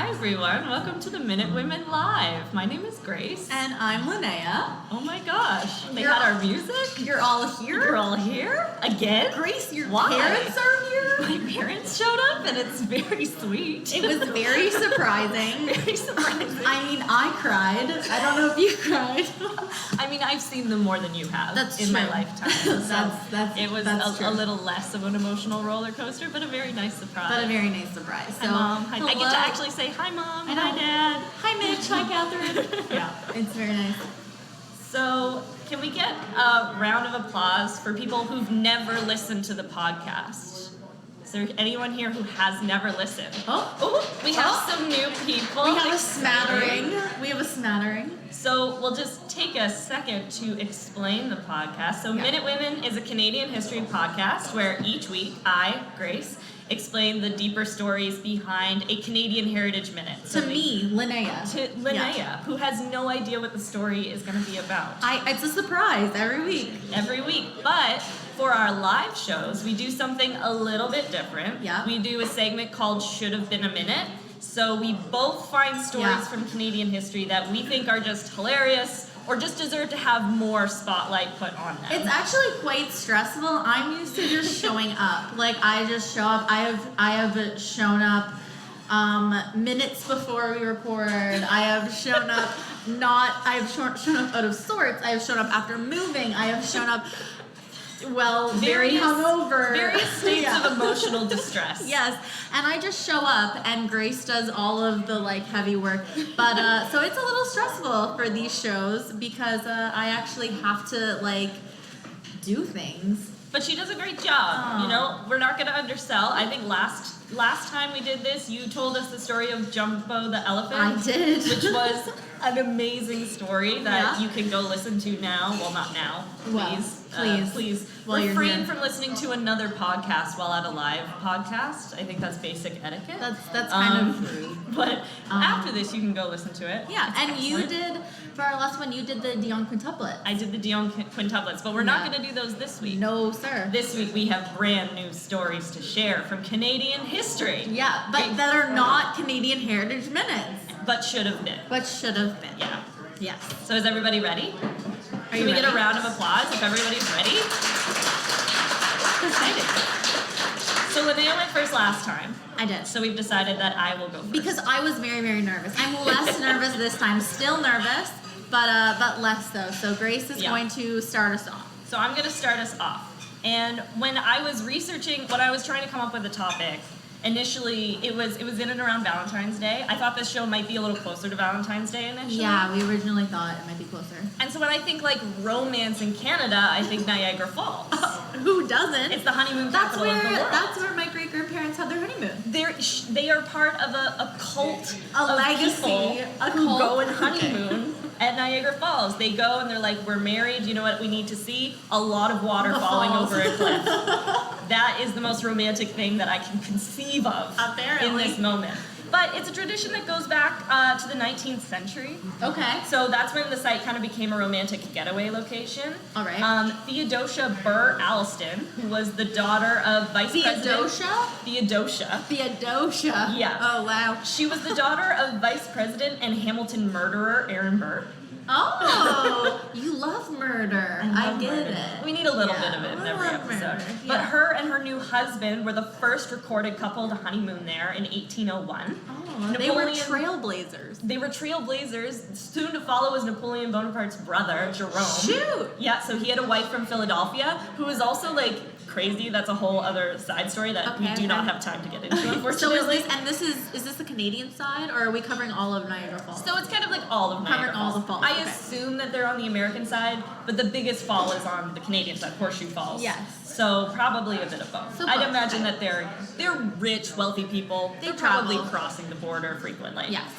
Hi everyone, welcome to the Minute Women Live. My name is Grace. And I'm Linnea. Oh my gosh, they had our music? You're all here? You're all here? Again? Grace, your Why? parents are here? My parents showed up and it's very sweet. It was very surprising. Very surprising. I mean, I cried. I don't know if you cried. I mean, I've seen them more than you have in my lifetime. So it was a little less of an emotional roller coaster, but a very nice surprise. But a very nice surprise. So, hi, Mom. I get to actually say hi, Mom. Hi, Dad. Hi, Mitch. Hi, Catherine. Yeah. It's very nice. So, can we get a round of applause for people who've never listened to the podcast? Is there anyone here who has never listened? We have some new people. We have a smattering. So we'll just take a second to explain the podcast. So Minute Women is a Canadian history podcast where each week I, Grace, explain the deeper stories behind a Canadian Heritage Minute. So Linnea. To Linnea, who has no idea what the story is going to be about. It's a surprise every week. But for our live shows, we do something a little bit different. Yeah. We do a segment called Shoulda Been A Minute. So we both find stories from Canadian history that we think are just hilarious or just deserve to have more spotlight put on them. It's actually quite stressful. I'm used to just showing up. Like, I just show up. I have shown up minutes before we record. I have shown up shown up out of sorts. I have shown up after moving. I have shown up very hungover. Various states of emotional distress. Yes, and I just show up, and Grace does all of the heavy work. But so it's a little stressful for these shows because I actually have to do things. But she does a great job. You know, we're not going to undersell. I think last time we did this, you told us the story of Jumbo the elephant. I did, which was an amazing story that you can go listen to now. Well, not now. Please. Refrain from listening to another podcast while at a live podcast. I think that's basic etiquette. That's kind of rude. But after this, you can go listen to it. Yeah, and you did, for our last one, you did the Dion quintuplets. I did the Dion quintuplets, but we're not going to do those this week. No, sir. This week we have brand new stories to share from Canadian history. Yeah, but that are not Canadian Heritage Minutes. But should have been. Yeah. Yes. So is everybody ready? Can we get a round of applause if everybody's ready? Excited. So Linnea went first last time. I did. So we've decided that I will go first. Because I was very, very nervous. I'm less nervous this time. Still nervous, but less so. So Grace is going to start us off. So I'm going to start us off. And when I was researching, when I was trying to come up with a topic, initially, it was in and around Valentine's Day. I thought this show might be a little closer to Valentine's Day initially. Yeah, we originally thought it might be closer. And so when I think romance in Canada, I think Niagara Falls. Who doesn't? It's the honeymoon capital of the world. That's where my great-grandparents had their honeymoon. They are part of a cult of legacy, people who go and honeymoon at Niagara Falls. They go and they're like, we're married, you know what we need to see? A lot of water falling over a cliff. That is the most romantic thing that I can conceive of in this moment. But it's a tradition that goes back to the 19th century. Okay. So that's when the site kind of became a romantic getaway location. All right. Theodosia Burr Alliston, who was the daughter of Vice President... Theodosia? Yeah. Oh, wow. She was the daughter of Vice President and Hamilton murderer Aaron Burr. Oh, you love murder. I get it. We need a little bit of it in every episode. But her and her new husband were the first recorded couple to honeymoon there in 1801. Oh, they were trailblazers. They were trailblazers. Soon to follow was Napoleon Bonaparte's brother, Jerome. Shoot! Yeah, so he had a wife from Philadelphia who was also crazy. That's a whole other side story that we do not have time to get into, unfortunately. So is this the Canadian side, or are we covering all of Niagara Falls? So it's kind of all of Niagara Falls. All the falls. I assume that they're on the American side, but the biggest fall is on the Canadian side, Horseshoe Falls. Yes. So probably a bit of both. I'd imagine that they're rich, wealthy people. They're probably crossing the border frequently. Yes.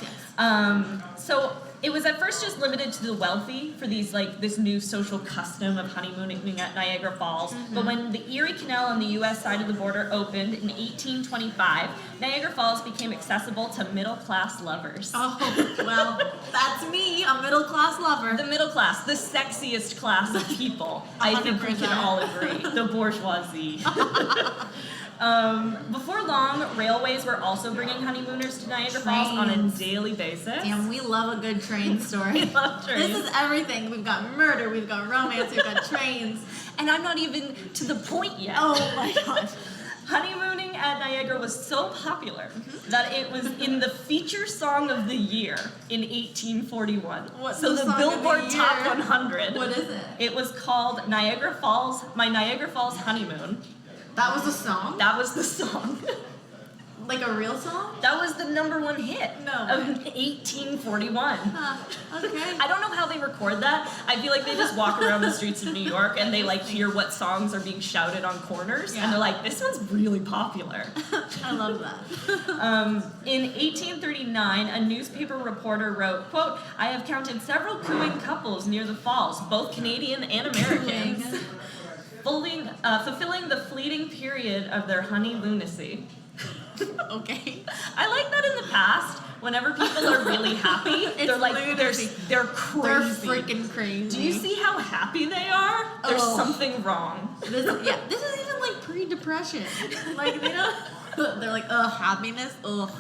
So it was at first just limited to the wealthy for these this new social custom of honeymooning at Niagara Falls. Mm-hmm. But when the Erie Canal on the U.S. side of the border opened in 1825, Niagara Falls became accessible to middle-class lovers. Oh, well, that's me, a middle-class lover. The middle class, the sexiest class of people. I think we can all agree. The bourgeoisie. Before long, railways were also bringing honeymooners to Niagara Falls on a daily basis. Damn, we love a good train story. We love trains. This is everything. We've got murder, we've got romance, we've got trains. And I'm not even to the point yet. Oh my god. Honeymooning at Niagara was so popular that it was in the feature song of the year in 1841. What's so the the song of Billboard the Top year? 100. What is it? It was called Niagara Falls, My Niagara Falls Honeymoon. That was a song? That was the song. Like a real song? That was the #1 hit No of way. 1841. Okay. I don't know how they record that. I feel like they just walk around the streets of New York and they like hear what songs are being shouted on corners, Yeah. and they're like, this one's really popular. I love that. In 1839, a newspaper reporter wrote, quote, I have counted several cooing couples near the falls, both Canadian and Americans, fulfilling the fleeting period of their honeymoonacy. Okay. I like that in the past, whenever people are really happy, they're like, they're crazy. They're freaking crazy. Do you see how happy they are? There's Oh. something wrong. This is even like pre-depression. Like, they don't, they're like, ugh, happiness, ugh.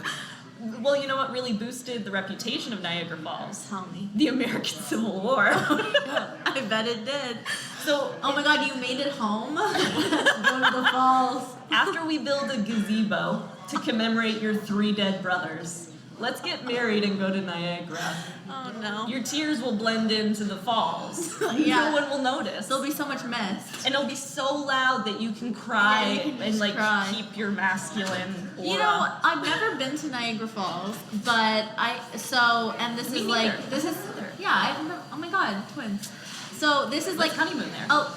Well, you know what really boosted the reputation of Niagara Falls? Tell me. The American Civil War. I bet it did. So, Oh my god, you made it home? Let's go to the falls. after we build a gazebo to commemorate your 3 dead brothers, let's get married and go to Niagara. Oh no. Your tears will blend into the falls. Yeah. No one will notice. There'll be so much mist. And it'll be so loud that you can cry Yeah, you can and just like cry. keep your masculine aura. You know, I've never been to Niagara Falls, but this Me is like, neither. this is, Me neither. yeah, I've never, oh my god, twins. So this is Let's like, honeymoon there. oh,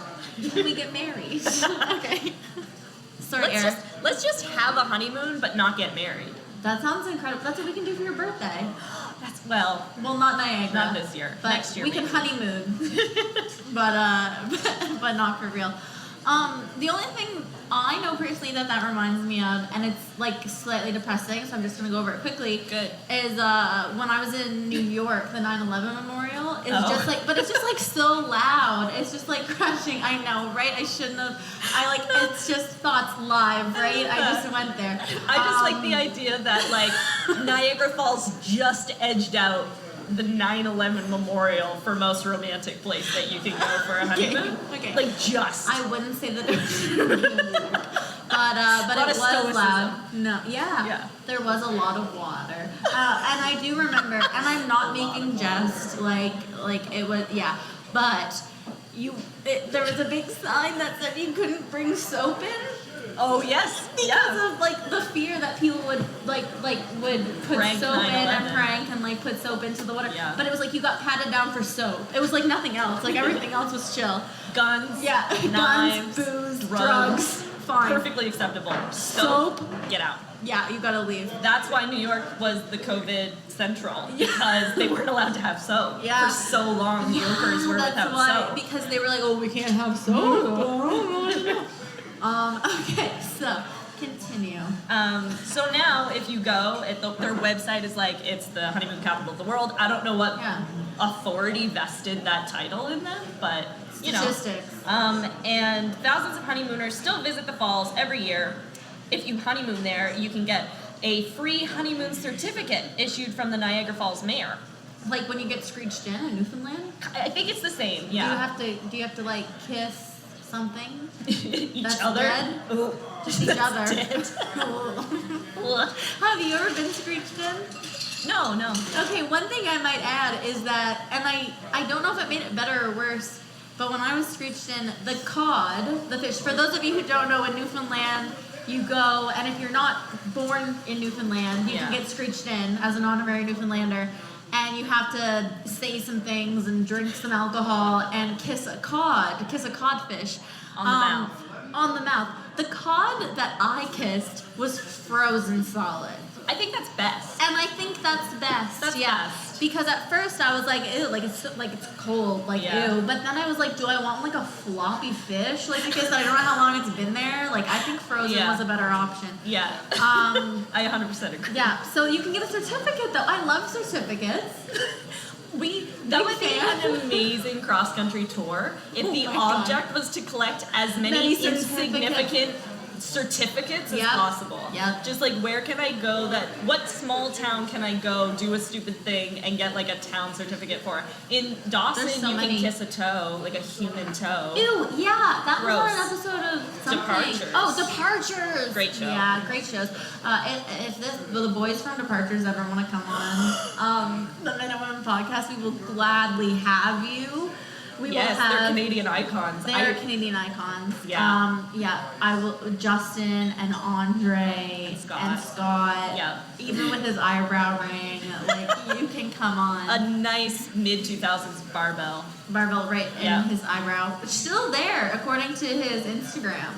can we get married? Okay. Sorry, Eric. Let's just have a honeymoon but not get married. That sounds incredible. That's what we can do for your birthday. That's well, Well, not Niagara. not this year. But Next year we can maybe. honeymoon, but not for real. The only thing I know personally that reminds me of, and it's like slightly depressing, so I'm just gonna go over it quickly. Good. Is when I was in New York, the 9/11 memorial is Oh. just like, but it's just like so loud. It's just like crashing. I know, right? I shouldn't have. It's just thoughts live, right? I just went there. I just like the idea that like Niagara Falls just edged out the 9/11 memorial for most romantic place that you can go for a honeymoon. Okay. Like just. I wouldn't say that it was but Lot it of was stoicism. loud. No, yeah. Yeah. There was a lot of water. And I do remember, and I'm not making jest, like it was, yeah. But there was a big sign that said you couldn't bring soap in. Oh yes. Because of like the fear that people would would put Prank soap in 9/11. and prank and like put soap into the water. Yeah. But it was like you got patted down for soap. It was like nothing else. Like everything else was chill. Guns. Yeah, Knives. guns, booze, drugs. fine. Perfectly acceptable. Soap. Get out. Yeah, you gotta leave. That's why New York was the COVID central, because they weren't allowed to have soap. Yeah. For so long, New Yorkers were that's without why, soap. because they were like, oh, we can't have soap. Okay, so continue. So now, if you go, their website is like, it's the honeymoon capital of the world. I don't know what Yeah. authority vested that title in them, but, you know. Statistics. And thousands of honeymooners still visit the falls every year. If you honeymoon there, you can get a free honeymoon certificate issued from the Niagara Falls mayor. Like when you get screeched in Newfoundland. I think it's the same, yeah. Do you have to like kiss something? Each That's other. dead? Ooh, Just each that's other. dead. Ugh. Have you ever been screeched in? No. Okay, one thing I might add is that, and I don't know if it made it better or worse, but when I was screeched in, the cod, the fish, for those of you who don't know, in Newfoundland, you go, and if you're not born in Newfoundland, you can Yeah. get screeched in as an honorary Newfoundlander, and you have to say some things and drink some alcohol and kiss a codfish. On the mouth. On the mouth. The cod that I kissed was frozen solid. I think that's best. And I think that's best. That's yeah. best. Because at first I was like, ew, like it's cold, like Yeah. ew. But then I was like, do I want like a floppy fish? Like because I don't know how long it's been there. Like I think frozen Yeah. was a better option. Yeah. I 100% agree. Yeah. So you can get a certificate though. I love certificates. That would be an amazing cross-country tour if Oh the my God. object was to collect as many Many certificates. insignificant certificates as Yep. possible. Yep. Just like, where can I go what small town can I go, do a stupid thing, and get like a town certificate for? In Dawson, There's so you many. can kiss a toe, like a human toe. Ew, yeah, that was on Gross. an episode of something. Departures. Oh, Departures. Great show. Yeah, great shows. If the boys from Departures ever want to come on the Men and Women podcast, we will gladly have you. We Yes, will have. they're Canadian icons. They're Canadian icons. Yeah. I will. Justin and Andre And Scott. Yeah. Even with his eyebrow ring, like you can come on. A nice mid-2000s barbell. Barbell right in Yeah. his eyebrow. It's still there, according to his Instagram.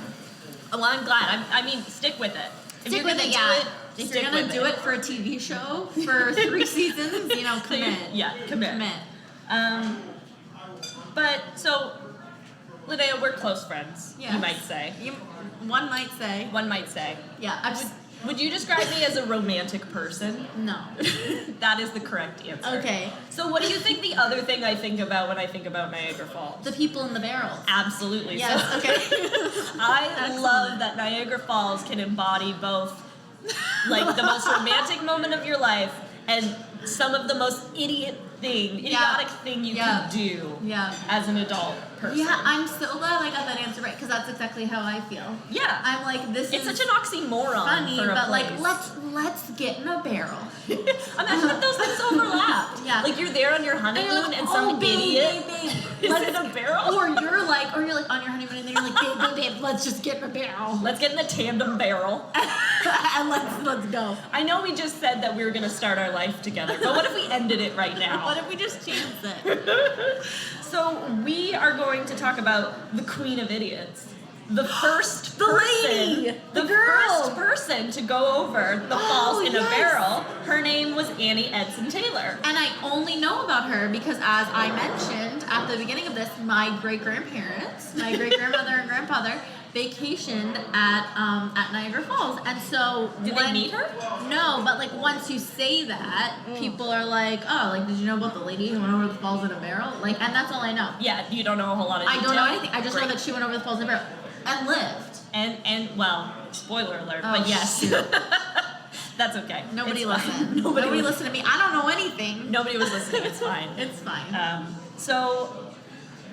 Well, I'm glad. I mean, stick with it. If you're Stick with gonna it, do yeah. it, If stick you're gonna with do it for a TV show for 3 seasons, commit. Yeah, commit. But so, Linnea, we're close friends. Yes. You might say. One might say. One might say. Yeah. Would you describe me as a romantic person? No. That is the correct answer. Okay. So what do you think the other thing I think about when I think about Niagara Falls? The people in the barrels. Absolutely. Yes. So, Okay. I Excellent. love that Niagara Falls can embody both, like, the most romantic moment of your life and some of the most idiotic thing you can do as an adult person. Yeah, I'm so glad I got that answer right because that's exactly how I feel. Yeah. I'm like, this It's is such an oxymoron funny, for a but place. like, let's get in a barrel. Imagine if those things overlapped. Yeah. Like, you're there on your honeymoon and some idiot is in a barrel. Or you're like on your honeymoon and then you're like, babe, let's just get in a barrel. Let's get in a tandem barrel. And let's go. I know we just said that we were going to start our life together, but what if we ended it right now? What if we just chance it? So we are going to talk about the Queen of Idiots. The first lady, the girl. first person to go over the falls in a yes. barrel, her name was Annie Edson Taylor. And I only know about her because, as I mentioned at the beginning of this, my great-grandparents, my great-grandmother and grandfather, vacationed at Niagara Falls. And so Did they meet her? No, but like once you say that, people are like, oh, like, did you know about the lady who went over the falls in a barrel? Like, and that's all I know. Yeah, you don't know a whole lot of I detail. don't know anything. I just know Great. that she went over the falls in a barrel and lived. And well, spoiler alert, Oh, but yes. shoot. That's okay. Nobody It's listened. fine. Nobody listened to me. I don't know anything. Nobody was listening. It's fine. It's fine. So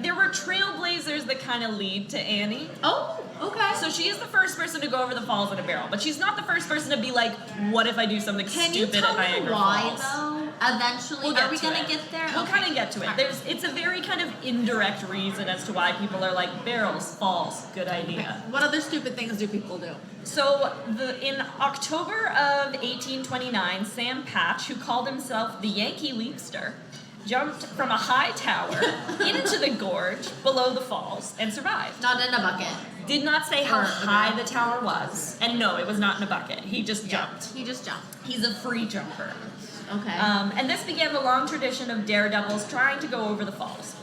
there were trailblazers that kind of lead to Annie. Oh, okay. So she is the first person to go over the falls in a barrel, but she's not the first person to be like, what if I do something Can you stupid tell at me Niagara why, Falls? though? Eventually, We'll get are we to gonna it. get there? We'll Okay. kind of get to it. All right. It's a very kind of indirect reason as to why people are like, barrels, falls, good idea. What other stupid things do people do? So in October of 1829, Sam Patch, who called himself the Yankee Leapster, jumped from a high tower into the gorge below the falls and survived. Not in a bucket. Did not say how Or- high the tower was. And no, it was not in a bucket. He just jumped. He just jumped. He's a free jumper. Okay. And this began the long tradition of daredevils trying to go over the falls.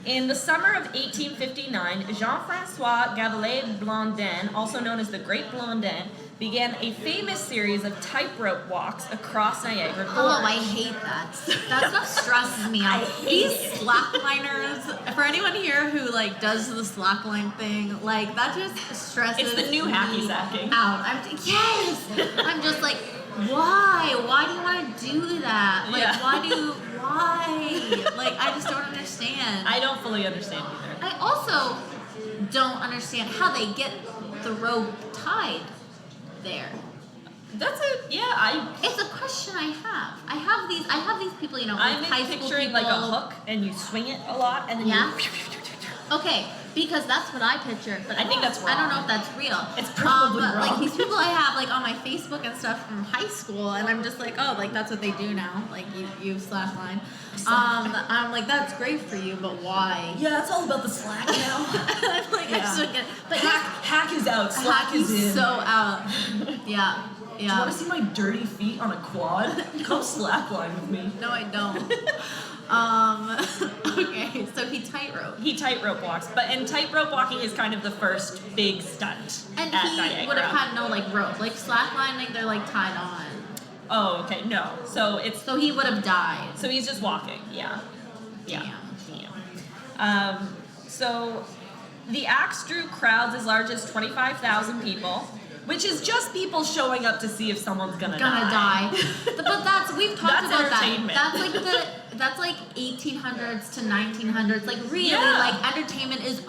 In the summer of 1859, Jean-François Gavelet Blondin, also known as the Great Blondin, began a famous series of tightrope walks across Niagara Falls. Oh, I hate that. That stuff stresses me out. These slackliners, for anyone here who like does the slackline thing, like that just stresses It's the new hacky me sacking. out. I'm just like, why? Why do you want to do that? Like, Yeah. why? Like, I just don't understand. I don't fully understand either. I also don't understand how they get the rope tied there. That's It's a question I have. I have these people, like I'm high school picturing people. like a hook and you swing it a lot and then Yeah. you Okay, because that's what I picture, but I think that's I don't wrong. know if that's real. It's probably but, wrong. Like these people I have like on my Facebook and stuff from high school, and I'm just like, oh, like that's what they do now. Like you slash line. I'm like, that's great for you, but why? Yeah, it's all about the slack now. I'm like, I just don't get it. But hack is out, slack is in. so out. Yeah. Do you want to see my dirty feet on a quad? Come slackline with me. No, I don't. Okay, so he tightrope. He tightrope walks, and tightrope walking is kind of the first big stunt And at he Niagara. would have had no like rope, like slackline, like they're like tied on. Oh, okay, no. So So he would have died. so he's just walking. Yeah. Damn. Yeah. So The axe drew crowds as large as 25,000 people, which is just people showing up to see if someone's gonna die. But we've talked That's about entertainment. that. That's like 1800s to 1900s. Like really, like entertainment is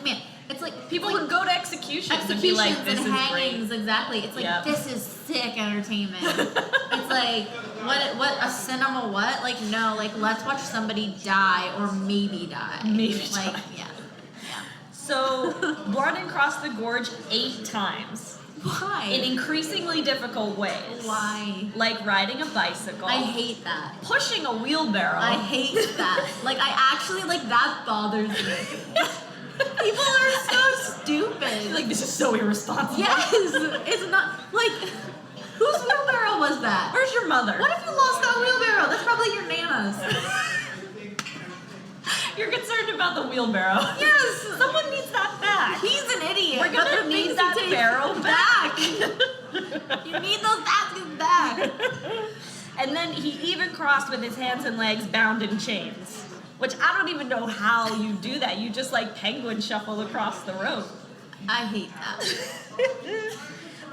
man. It's like People would go to executions and be like, this and is hangings, great. exactly. It's like this is sick entertainment. It's like what a cinema Like no, like let's watch somebody die or maybe die. Die. Yeah. So Blondin crossed the gorge 8 times. Why? In increasingly difficult ways. Why? Like riding a bicycle. I hate that. Pushing a wheelbarrow. I hate that. Like I actually that bothers me. People are so stupid. Like, this is so irresponsible. Yes, it's not like whose wheelbarrow was that? Where's your mother? What if you lost that wheelbarrow? That's probably your nana's. You're concerned about the wheelbarrow. Yes, Someone needs that back. he's an idiot. We're gonna need that barrel back. You need those baskets back. And then he even crossed with his hands and legs bound in chains, which I don't even know how you do that. You just like penguin shuffle across the rope. I hate that.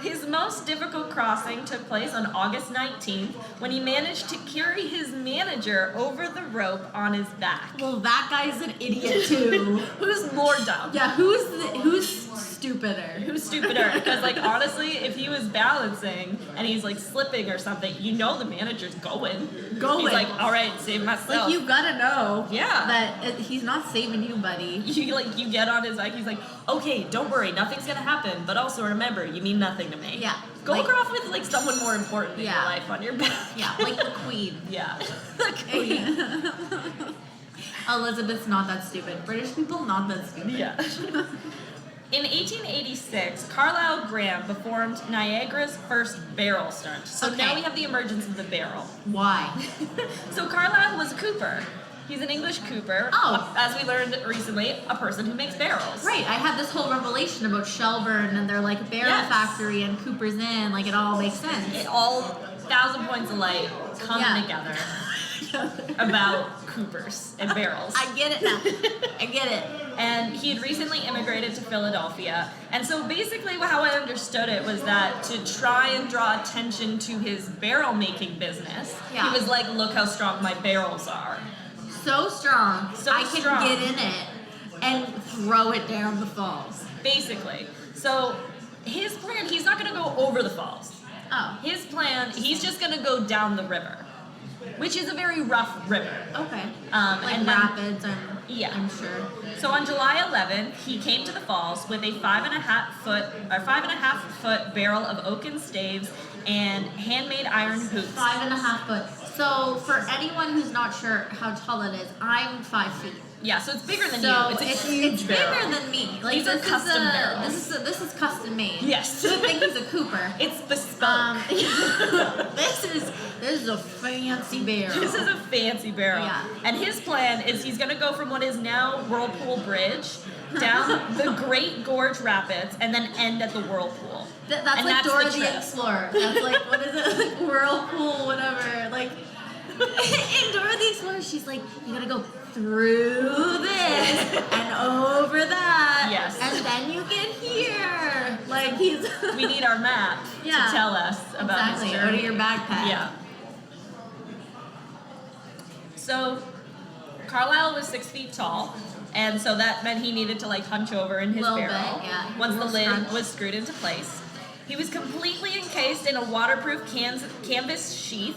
His most difficult crossing took place on August 19th when he managed to carry his manager over the rope on his back. Well, that guy's an idiot too. Who's more dumb? Yeah, who's stupider? Who's stupider? Because, like, honestly, if he was balancing and he's, like, slipping or something, you know the manager's going. He's like, all right, save myself. Like, you gotta know that he's not saving you, buddy. You get on his bike, he's like, okay, don't worry, nothing's gonna happen, but also remember, you mean nothing to me. Yeah. Go across with, like, someone more important in your life on your back. Yeah, like the queen. Yeah. The queen. Elizabeth's not that stupid. British people, not that stupid. Yeah. In 1886, Carlisle Graham performed Niagara's first barrel stunt. So now we have the emergence of the barrel. Why? So Carlisle was a cooper. He's an English cooper. Oh. As we learned recently, a person who makes barrels. Right, I had this whole revelation about Shelburne and their like barrel factory and Cooper's Inn. Like it all makes sense. It all 1,000 points of light come together about coopers and barrels. I get it now. I get it. And he had recently immigrated to Philadelphia. And so basically how I understood it was that to try and draw attention to his barrel making business, he was like, look how strong my barrels are. So strong. I can strong. get in it and throw it down the falls. Basically. So his plan, he's not going to go over the falls. Oh. His plan, he's just going to go down the river, which is a very rough river. Okay. Like and rapids, I'm sure. So on July 11th, he came to the falls with a 5.5 foot barrel of oaken staves and handmade iron hoops. 5.5 foot. So for anyone who's not sure how tall it is, I'm 5 feet. Yeah, so it's bigger than so you. It's a huge barrel. Bigger than me. Like these are custom barrels. This is custom made. Yes. You would think he's a Cooper. It's bespoke. This is a fancy barrel. This is a fancy barrel. Yeah. And his plan is he's going to go from what is now Whirlpool Bridge down the Great Gorge Rapids and then end at the Whirlpool. That's like Dora the Explorer. That's like, what is it? Like Whirlpool, whatever. Like, in Dora the Explorer, she's like, you gotta go through this and over that. Yes. And then you get here. Like, we need our map to tell us about his journey. Out of your backpack. Yeah. So, Carlisle was 6 feet tall, and so that meant he needed to like hunch over in his barrel. Once the lid was screwed into place. He was completely encased in a waterproof canvas sheath,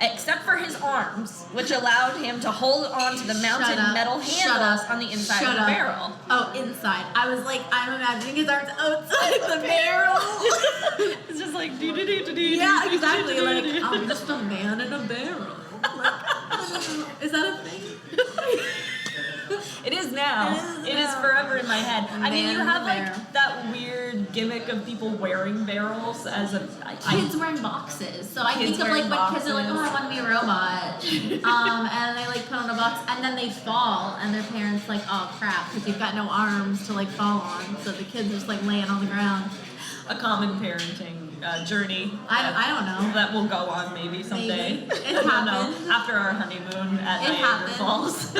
except for his arms, which allowed him to hold on to the mounted metal handles on the inside of the barrel. Oh, inside. I was like, I'm imagining his arms outside the barrel. It's just like, do. Yeah, exactly. Like, I'm just a man in a barrel. Like, is that a thing? It is now. It is forever in my head. I mean, you have like that weird gimmick of people wearing barrels as a kids wearing boxes. So I think of like when kids are like, oh, I want to be a robot, and they like put on a box and then they fall, and their parents like, oh crap, because you've got no arms to like fall on. So the kids are just like laying on the ground. A common parenting journey. I don't know. That will go on maybe someday. Maybe. It happened. After our honeymoon at Niagara Falls.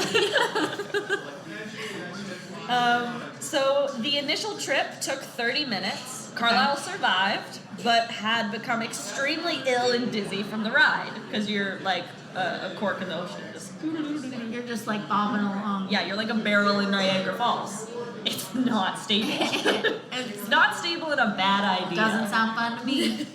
So the initial trip took 30 minutes. Carlisle survived, but had become extremely ill and dizzy from the ride because you're like a cork in the ocean. You're just like bobbing along. Yeah, you're like a barrel in Niagara Falls. It's not stable. It's not stable and a bad idea. Doesn't sound fun to me.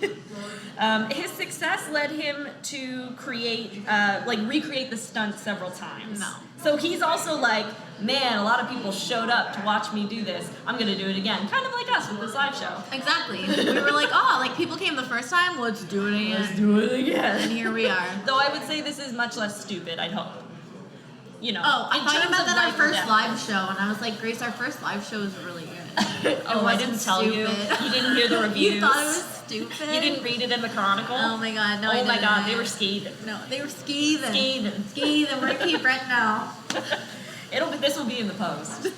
His success led him to recreate the stunt several times. No. So he's also like, man, a lot of people showed up to watch me do this. I'm gonna do it again. Kind of like us with this live show. Exactly. We were like, oh, like people came the first time, let's do it again. Let's do it again. And here we are. Though I would say this is much less stupid, I'd hope. You know. Oh, I in thought you terms meant of that our life or first death. live show, and I was like, Grace, our first live show was really good. Oh, I didn't tell you. stupid. You didn't hear the reviews. You thought it was stupid? You didn't read it in the Chronicle? Oh my god, no, I Oh didn't. my god, they were scathing. No, they were scathing. Scathing. Scathing. We're at Cape Breton now. This will be in the post.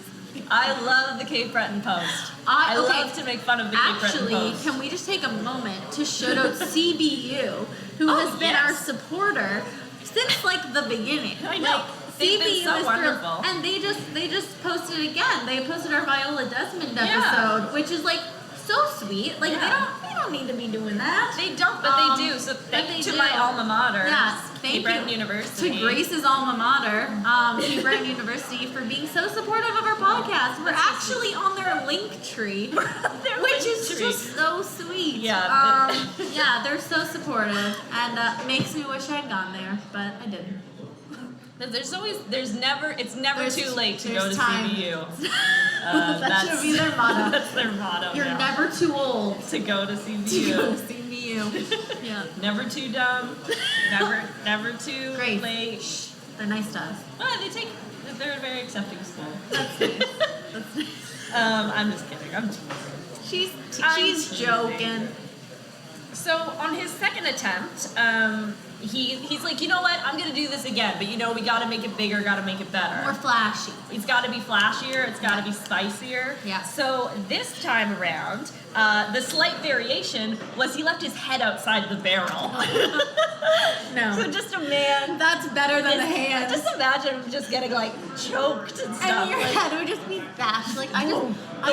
I love the Cape Breton post. I okay. love to make fun of the Cape Breton Actually, post. can we just take a moment to shout out CBU, who has been our supporter since like the beginning. I know. Like, They've been CBU so is wonderful. and they just posted again. They posted our Viola Desmond episode, which is like so sweet. Like they don't need to be doing that. They don't, but they do. So thank you to my alma mater. Yes, thank Cape Breton you University. to Grace's alma mater, Cape Breton University, for being so supportive of our podcast. We're actually on their link tree, which is just so sweet. Yeah. Yeah, they're so supportive, and makes me wish I'd gone there, but I didn't. It's never too late to go to time. CBU. That should be their motto. That's their motto. You're now. never too old to go to to CBU. go to CBU. Yeah. Never too dumb. Never too Great. late. Shh, they're nice to us. They're a very accepting school. That's nice. That's nice. I'm just kidding. I'm teasing. She's joking. So on his second attempt, he's like, you know what? I'm gonna do this again, but we gotta make it bigger, gotta make it better. More flashy. It's gotta be flashier. It's gotta be spicier. Yeah. So this time around, the slight variation was he left his head outside the barrel. No. So just a man. That's better than the hand. Just imagine him just getting like choked and stuff. And your like, head would just be bashed. Like I'm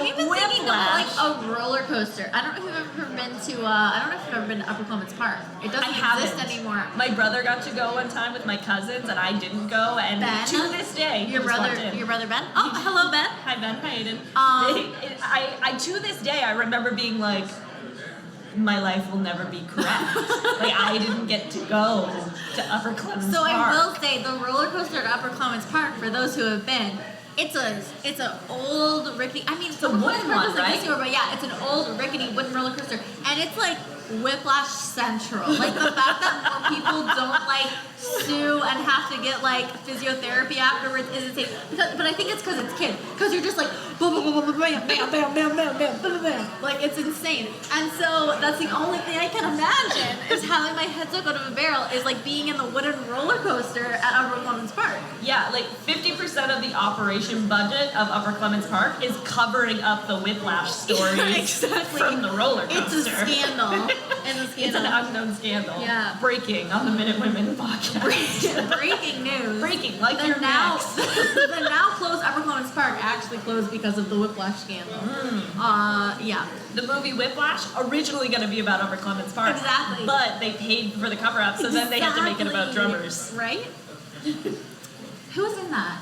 even thinking of like a roller coaster. I don't know if you've ever been to. I don't know if you've ever been to Upper Clements Park. It doesn't exist anymore. My brother got to go one time with my cousins, and I didn't go. And Ben? to this day, Your brother Ben. Oh, hello Ben. Hi Ben. Hi Aiden. To this day, I remember being like, my life will never be correct. Like I didn't get to go to Upper Clements So Park. I will say the roller coaster at Upper Clements Park, for those who have been, it's a old rickety. I mean, it's a wooden one, right? But yeah, it's an old rickety wooden roller coaster, and it's like Whiplash Central. Like the fact that more people don't like sue and have to get like physiotherapy afterwards is insane. But I think it's because it's kids. Because you're just like boom, boom, boom, boom, bam, bam, bam, bam, bam, bam, bam, bam. Like it's insane. And so that's the only thing I can imagine is having my head stuck out of a barrel is like being in the wooden roller coaster at Upper Clements Park. Yeah, like 50% of the operation budget of Upper Clements Park is covering up the whiplash stories Exactly. from the roller coaster. It's a scandal. It's an unknown scandal. Yeah. Breaking on the Minute Women podcast. Breaking news. Breaking, like the your now, next. the now closed Upper Clements Park actually closed because of the Whiplash scandal. Yeah. The movie Whiplash, originally going to be about Upper Clements Park. Exactly. But they paid for the cover-up, so then they had to make it about drummers. Right? Who's in that?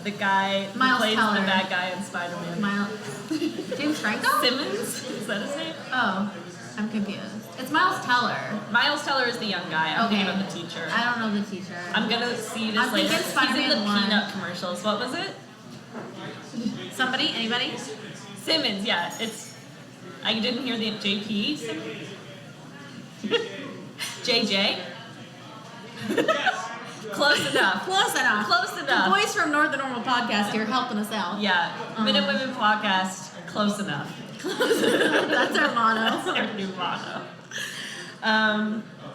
The guy who Miles plays Teller. the bad guy in Spider-Man. James Franco? Simmons? Is that his name? Oh, I'm confused. It's Miles Teller. Miles Teller is the young guy. I'm thinking Okay. of the teacher. I don't know the teacher. I'm gonna see this I'm later. thinking He's in the Spider-Man 1. Peanut commercials. What was it? Somebody? Anybody? Simmons, yeah. I didn't hear the JP Simmons? JJ? Close enough. Close enough. Close enough. The boys from North the Normal Podcast here helping us out. Yeah. Minute Women Podcast, close enough. That's our motto. That's our new motto.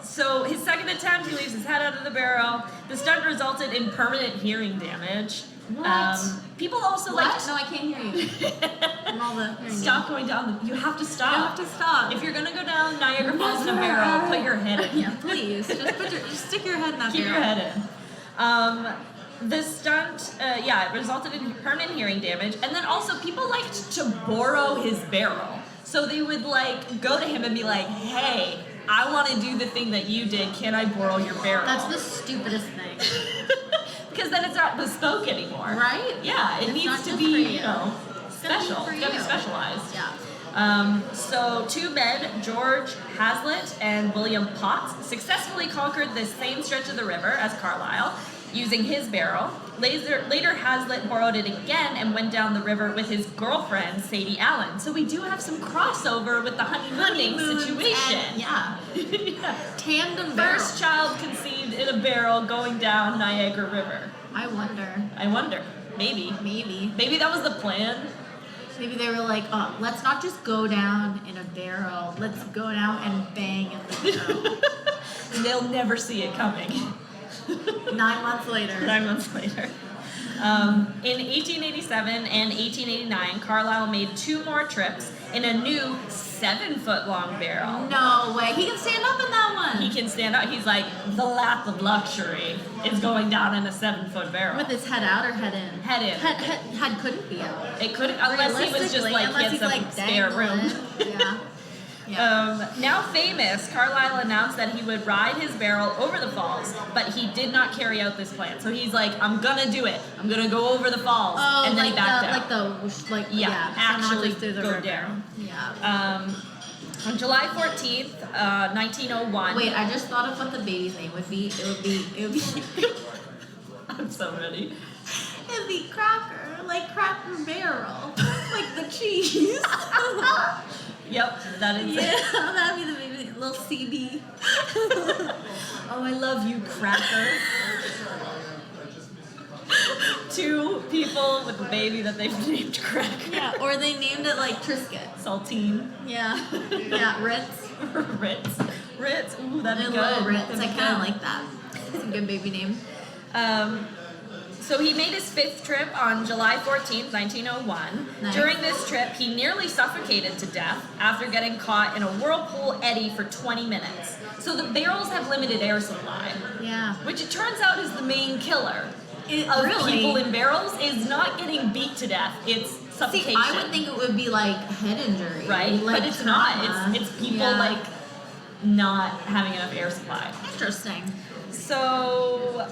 So his second attempt, he leaves his head out of the barrel. The stunt resulted in permanent hearing damage. What? People also What? like No, I can't hear you. I'm all the hearing stop going down. You have to stop. You have to stop. If you're gonna go down Niagara Falls in a barrel, put your head in. Yeah, please. Just stick your head in that Keep barrel. your head in. The stunt, it resulted in permanent hearing damage, and then also people liked to borrow his barrel. So they would like go to him and be like, "Hey, I want to do the thing that you did. Can I borrow your barrel?" That's the stupidest thing. Because then it's not bespoke anymore, Right? Yeah, it It's needs not to just be, for you. you know, It's gotta be special. for It's gotta be you. specialized. Yeah. So two men, George Hazlitt and William Potts, successfully conquered this same stretch of the river as Carlisle, using his barrel. Later Hazlitt borrowed it again and went down the river with his girlfriend, Sadie Allen. So we do have some crossover with the honeymooning situation. And, yeah. Yeah. Tandem barrel. First child conceived in a barrel going down Niagara River. I wonder. Maybe. Maybe. Maybe that was the plan. Maybe they were like, oh, let's not just go down in a barrel. Let's go down and bang in the barrel. They'll never see it coming. 9 months later. 9 months later. In 1887 and 1889, Carlisle made 2 more trips in a new 7-foot-long barrel. No way. He can stand up in that one. He can stand up. He's like, the lap of luxury is going down in a 7-foot barrel. With his head out or head in? Head in. Head couldn't be out. It could, unless he was just like, he had some spare room. Yeah. Yeah. Now famous, Carlisle announced that he would ride his barrel over the falls, but he did not carry out this plan. So he's like, I'm gonna do it. I'm gonna go over the falls. Oh, and then like he backed out. Yeah, actually through the go river. down. Yeah. On July 14th, 1901. Wait, I just thought of what the baby's name would be. It would be I'm so ready. it'd be Cracker, like Cracker Barrel, like the cheese. Yep, that is Yeah, it. that'd be the baby, little CB. Oh, I love you, Cracker. 2 people with a baby that they've named Cracker. Yeah, or they named it like Triscuit. Saltine. Yeah, yeah, Ritz. Ritz. Ooh, that'd be I good. love Ritz. That'd I be kind of good. like that. It's a good baby name. So he made his 5th trip on July 14th, 1901. Nice. During this trip, he nearly suffocated to death after getting caught in a whirlpool eddy for 20 minutes. So the barrels have limited air supply, Yeah. which it turns out is the main killer It of really? people in barrels, is not getting beat to death, it's suffocation. See, I would think it would be like head injury, right? Like But it's trauma. not. It's people Yeah. like not having enough air supply. Interesting. So,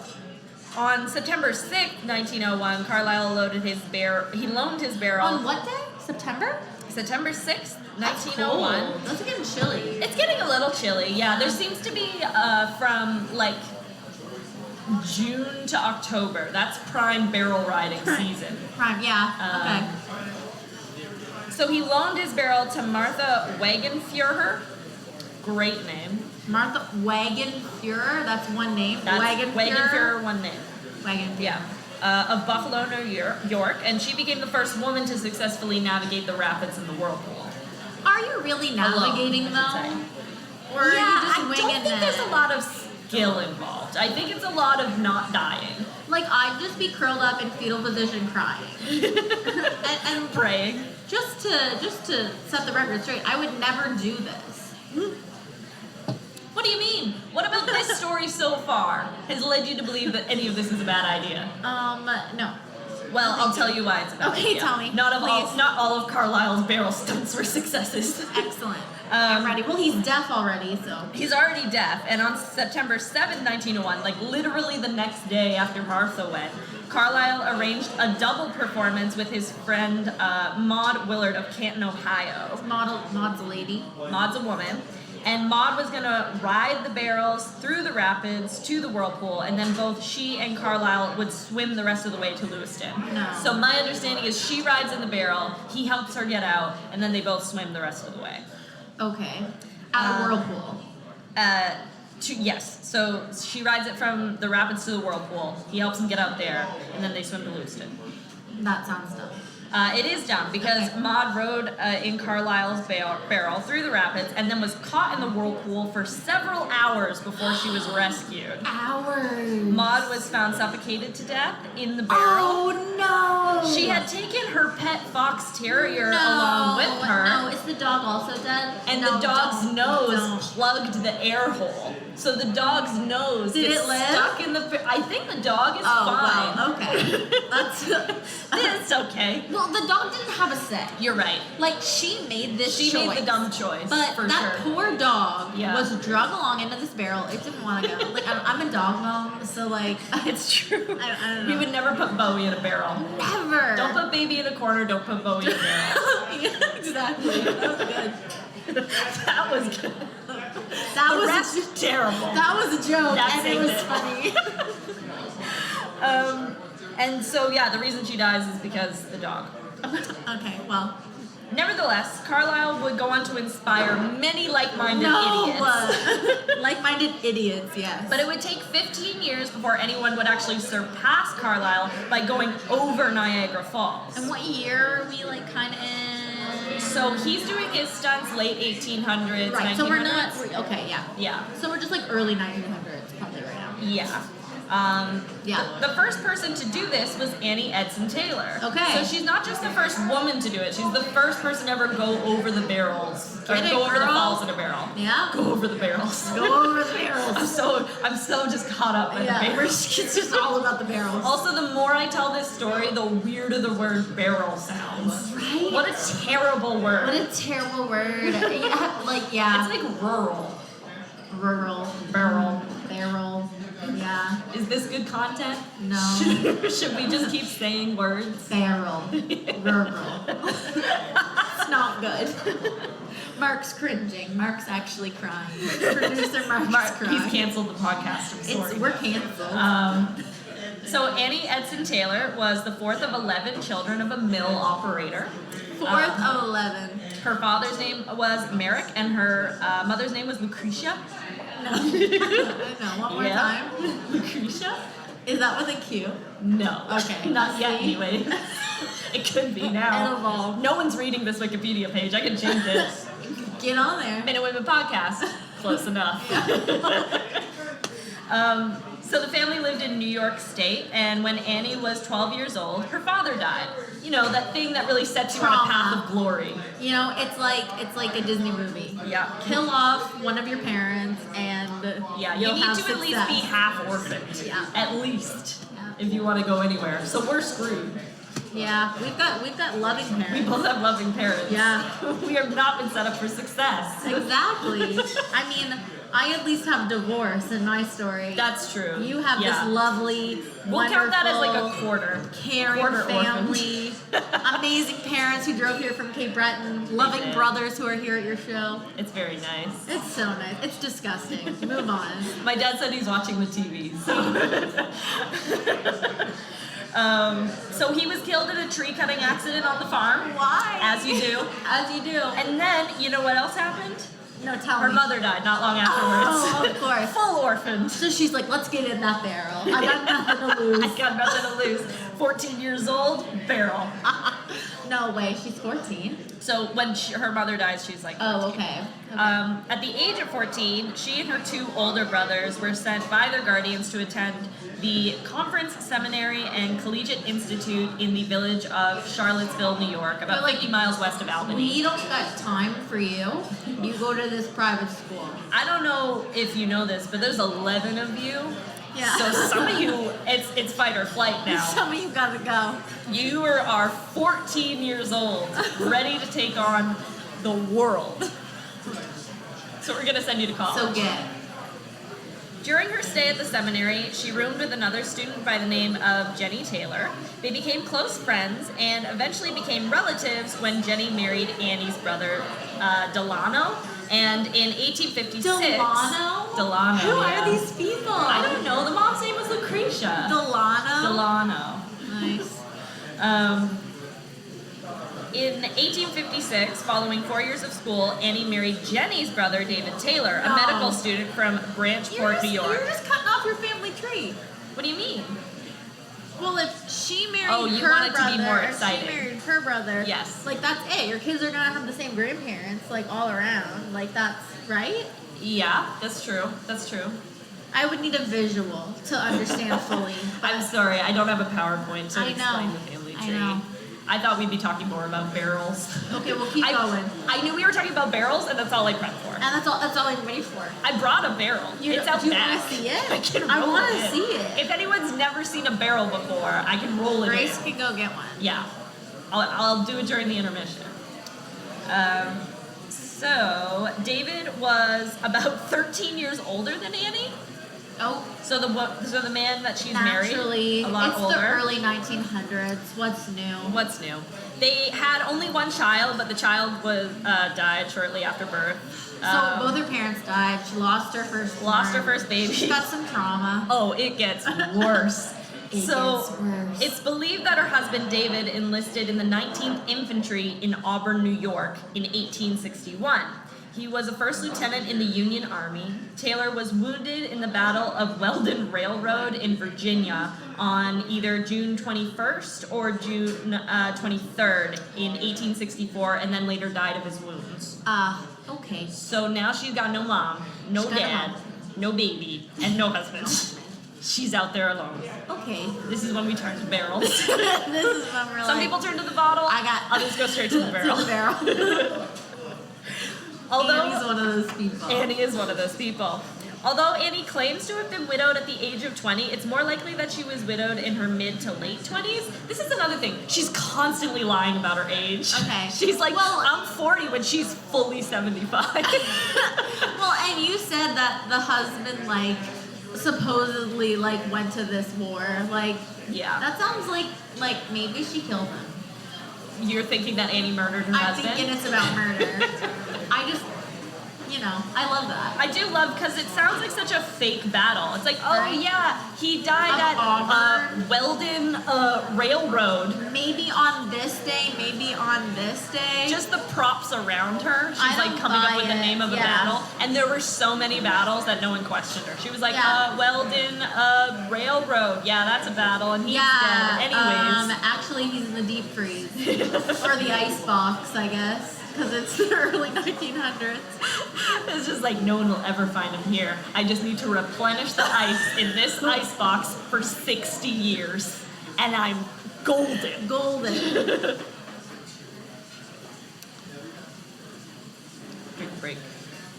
on September 6th, 1901, Carlisle loaned his barrel. On what day? September? September 6th, That's 1901. cold. That's getting chilly. It's getting a little chilly, yeah. There seems to be from like June to October. That's prime barrel riding season. Prime, yeah. So he loaned his barrel to Martha Wagenführer. Great name. Martha Wagenführer, that's one name. That's Wagenführer, one name. Wagenführer. Yeah. Of Buffalo, New York, and she became the first woman to successfully navigate the rapids in the whirlpool. Are you really navigating Alone, I should though? Or are you just I don't winging think it? there's a lot of skill involved. I think it's a lot of not dying. Like, I'd just be curled up in fetal position crying. and Praying. just to set the record straight, I would never do this. What do you mean? What about this story so far has led you to believe that any of this is a bad idea? No. Well, I'll tell you why it's a bad idea. Okay, tell me, Not please. all of Carlisle's barrel stunts were successes. Excellent. I'm ready. Well, he's deaf already, so. He's already deaf, and on September 7th, 1901, like literally the next day after Martha went, Carlisle arranged a double performance with his friend Maud Willard of Canton, Ohio. Maud's a lady. Maud's a woman. And Maud was gonna ride the barrels through the rapids to the whirlpool, and then both she and Carlisle would swim the rest of the way to Lewiston. No. So my understanding is she rides in the barrel, he helps her get out, and then they both swim the rest of the way. Okay. At a whirlpool. Yes. So she rides it from the rapids to the whirlpool. He helps them get out there, and then they swim to Lewiston. That sounds dumb. It is dumb because Maud rode in Carlisle's barrel through the rapids and then was caught in the whirlpool for several hours before she was rescued. Hours. Maud was found suffocated to death in the barrel. Oh no! She had taken her pet fox terrier along with her. No, is the dog also dead? And no, the dog's nose don't. plugged the air hole. So the dog's nose Did gets it live? stuck in the... I think the dog is fine. Wow, okay. It's okay. Well, the dog didn't have a say. You're right. Like, she made this choice. She made the dumb choice, But for that sure. poor dog Yeah. was drug along into this barrel. It didn't want to go. Like, I'm a dog mom, so, like... It's true. I don't know. We would never put Bowie in a barrel. Never. Don't put baby in a corner, don't put Bowie in a barrel. Yeah, exactly. That was good. That was good. That The was rest terrible. That was a joke, That's and it was it. funny. And so, yeah, the reason she dies is because the dog. Okay, well... Nevertheless, Carlisle would go on to inspire many like-minded idiots. Like-minded idiots, yes. But it would take 15 years before anyone would actually surpass Carlisle by going over Niagara Falls. And what year are we, like, kind of in? So he's doing his stunts late 1800s, Right, 1900s. so we're not... Okay, yeah. Yeah. So we're just, like, early 1900s, probably right now. Yeah. Yeah. The first person to do this was Annie Edson Taylor. Okay. So she's not just the first woman to do it. She's the first person to ever go over the barrels. Or Get it, go over the girl. falls in a barrel. Yeah? Go over the barrels. Go over the barrels. I'm so just caught up in the barrels. It's just all about the barrels. Also, the more I tell this story, the weirder the word barrel sounds. Right? What a terrible word. What a terrible word. Yeah, like, yeah. It's like rural. Rural. Barrel. Barrel. Yeah. Is this good content? No. Should we just keep saying words? Barrel. Rural. It's not good. Mark's cringing. Mark's actually crying. Producer Mark's crying. He's canceled the podcast. I'm sorry. We're canceled. So Annie Edson Taylor was the fourth of 11 children of a mill operator. Fourth of 11. Her father's name was Merrick, and her mother's name was Lucretia. No. One more time. Lucretia? Is that with a Q? No. Okay. Not yet, anyway. It could be now. It'll evolve. No one's reading this Wikipedia page. I can change it. Get on there. Minute Women Podcast. Close enough. So the family lived in New York State, and when Annie was 12 years old, her father died. You know, that thing that really sets you on a path of glory. You know, it's like a Disney movie. Yeah. Kill off one of your parents, and Yeah, you you'll need have to at least success. be half orphaned. Yeah. At least. Yeah. If you want to go anywhere. So we're screwed. Yeah, we've got loving We parents. both have loving parents. Yeah. We have not been set up for success. Exactly. I mean, I at least have divorce in my story. That's true. You have Yeah. this lovely, We'll count that as like a wonderful, quarter. caring Quarter family, amazing parents who drove here from Cape Breton, loving did. brothers who are here at your show. It's very nice. It's so nice. It's disgusting. Move on. My dad said he's watching the TV, so he was killed in a tree cutting accident on the farm. Why? As you do. As you do. And then, you know what else happened? No, tell Her me. mother died not long afterwards. Oh, of course. Full orphaned. So she's like, let's get in that barrel. I got nothing to lose. I got nothing to lose. 14 years old, barrel. No way, she's 14. So when her mother dies, she's like 14. Oh, okay. At the age of 14, she and her two older brothers were sent by their guardians to attend the Conference Seminary and Collegiate Institute in the village of Charlottesville, New York, about 50 miles west of Albany. We don't got time for you. You go to this private school. I don't know if you know this, but there's 11 of you. Yeah. So some of you, it's fight or flight now. Some of you gotta go. You are 14 years old, ready to take on the world. So we're gonna send you to college. So get. During her stay at the seminary, she roomed with another student by the name of Jenny Taylor. They became close friends and eventually became relatives when Jenny married Annie's brother, Delano. And in 1856... Delano? Delano, Who yeah. are these people? I don't know. The mom's name was Lucretia. Delano? Delano. Nice. In 1856, following 4 years of school, Annie married Jenny's brother, David Taylor, a medical student from Branchport, New York. You're just cutting off your family tree. What do you mean? Well, if she married you her want it to brother, be more or exciting. she married her brother, Yes. like that's it. Your kids are gonna have the same grandparents, like all around. Like that's right. Yeah, that's true. That's true. I would need a visual to understand fully. I'm sorry, I don't have a PowerPoint to I explain know. the family tree. I know. I thought we'd be talking more about barrels. Okay, we'll keep going. I knew we were talking about barrels, and that's all I prepped for. And that's all I'm ready for. I brought a barrel. It's out do you back. want to see it? I can I roll want it. to see it. If anyone's never seen a barrel before, I can roll it Grace in. can go get one. Yeah. I'll do it during the intermission. So, David was about 13 years older than Annie. Oh, So the man that she's naturally, married, a lot it's older. the early 1900s. What's new? What's new? They had only one child, but the child was died shortly after birth. So both her parents died. She lost her first. Lost her first baby. She got some trauma. Oh, it gets worse. It gets worse. It's believed that her husband David enlisted in the 19th Infantry in Auburn, New York in 1861. He was a first lieutenant in the Union Army. Taylor was wounded in the Battle of Weldon Railroad in Virginia on either June 21st or June 23rd in 1864, and then later died of his wounds. Okay. So now she's got no mom, no She's got a dad, mom. no baby, and no husband. She's out there alone. Okay. This is when we turn to barrels. This is when we're Some people turn to the bottle. Others go straight to the barrel. To the barrel. Although Annie's one of those people. Annie is one of those people. Although Annie claims to have been widowed at the age of 20, it's more likely that she was widowed in her mid to late 20s. This is another thing. She's constantly lying about her age. Okay. She's like, Well, I'm 40 when she's fully 75. Well, and you said that the husband, like, supposedly, like, went to this war. Like, Yeah. that sounds like maybe she killed him. You're thinking that Annie murdered her I'm husband? thinking it's about murder. I just, I love that. I do love, because it sounds like such a fake battle. It's like, oh Right. yeah, he died at Auburn. Weldon Railroad. Maybe on this day, maybe on this day. Just the props around her. She's I like don't coming up buy with the it. name of a Yeah. battle. And there were so many battles that no one questioned her. She was like, Yeah. Weldon Railroad. Yeah, that's a battle. And he's yeah. dead. Anyways. Actually, he's in the deep freeze. Or the ice box, I guess. Because it's the early 1900s. It's just like, no one will ever find him here. I just need to replenish the ice in this ice box for 60 years. And I'm golden. Golden. Drink break.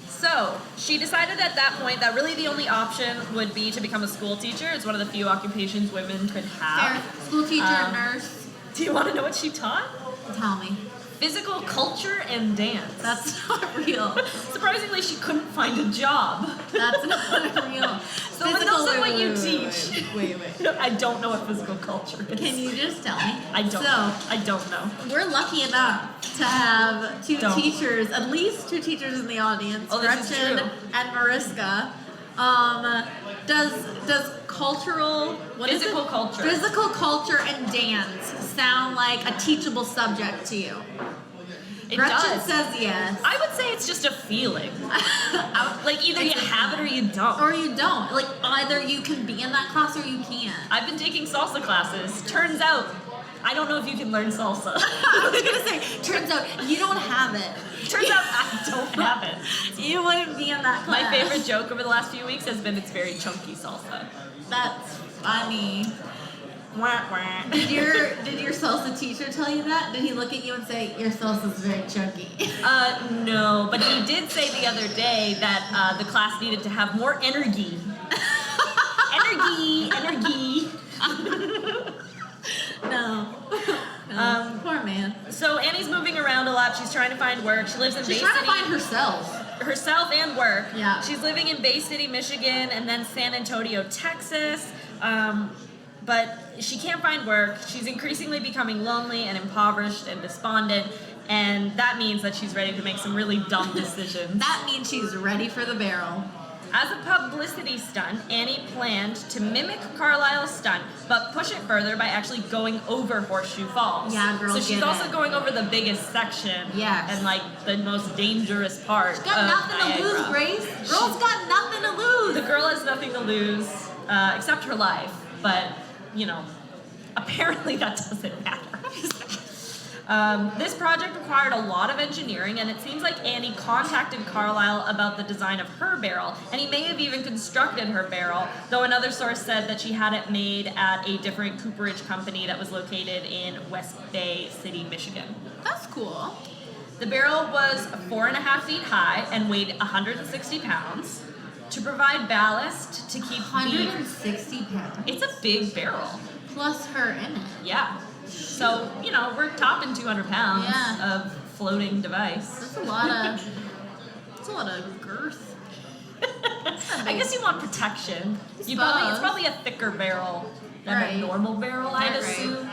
So, she decided at that point that really the only option would be to become a school teacher. It's one of the few occupations women could have. Fair. School teacher, nurse. Do you want to know what she taught? Tell me. Physical culture and dance. That's not real. Surprisingly, she couldn't find a job. That's not real. So when those are what you teach. Wait. I don't know what physical culture is. Can you just tell me? I don't know. I don't know. We're lucky enough to have Don't. teachers, at least two teachers in the audience, Oh, this is Gretchen true. and Mariska. Does cultural Physical culture. Physical culture and dance sound like a teachable subject to you? It Gretchen does. says yes. I would say it's just a feeling. Like either you It's a have it or you don't. Or you don't. Like either you can be in that class or you can't. I've been taking salsa classes. Turns out, I don't know if you can learn salsa. I was gonna say, turns out you don't have it. Turns out I don't have it. You wouldn't be in that class. My favorite joke over the last few weeks has been it's very chunky salsa. That's funny. Wah, wah. Did your salsa teacher tell you that? Did he look at you and say, your salsa's very chunky? No, but he did say the other day that the class needed to have more energy. Energy. No. Poor man. So Annie's moving around a lot. She's trying to find work. She lives in Bay She's trying City. to find herself. Herself and work. Yeah. She's living in Bay City, Michigan, and then San Antonio, Texas. But she can't find work. She's increasingly becoming lonely and impoverished and despondent, and that means that she's ready to make some really dumb decisions. That means she's ready for the barrel. As a publicity stunt, Annie planned to mimic Carlisle's stunt, but push it further by actually going over Horseshoe Falls. Yeah, girl, So she's get also it. going over the biggest section. Yes. And like the most dangerous part. She's got of nothing to lose, Niagara. Grace. Girl's got nothing to lose. The girl has nothing to lose except her life, but you know, Apparently that doesn't matter. This project required a lot of engineering, and it seems like Annie contacted Carlisle about the design of her barrel, and he may have even constructed her barrel, though another source said that she had it made at a different cooperage company that was located in West Bay City, Michigan. That's cool. The barrel was 4.5 feet high and weighed 160 pounds. To provide ballast to keep 160 pounds. It's a big barrel. Plus her in it. Yeah. So, we're topping 200 pounds of floating device. That's a lot of girth. I guess you want protection. It's probably a thicker barrel than a normal barrel, I'd assume.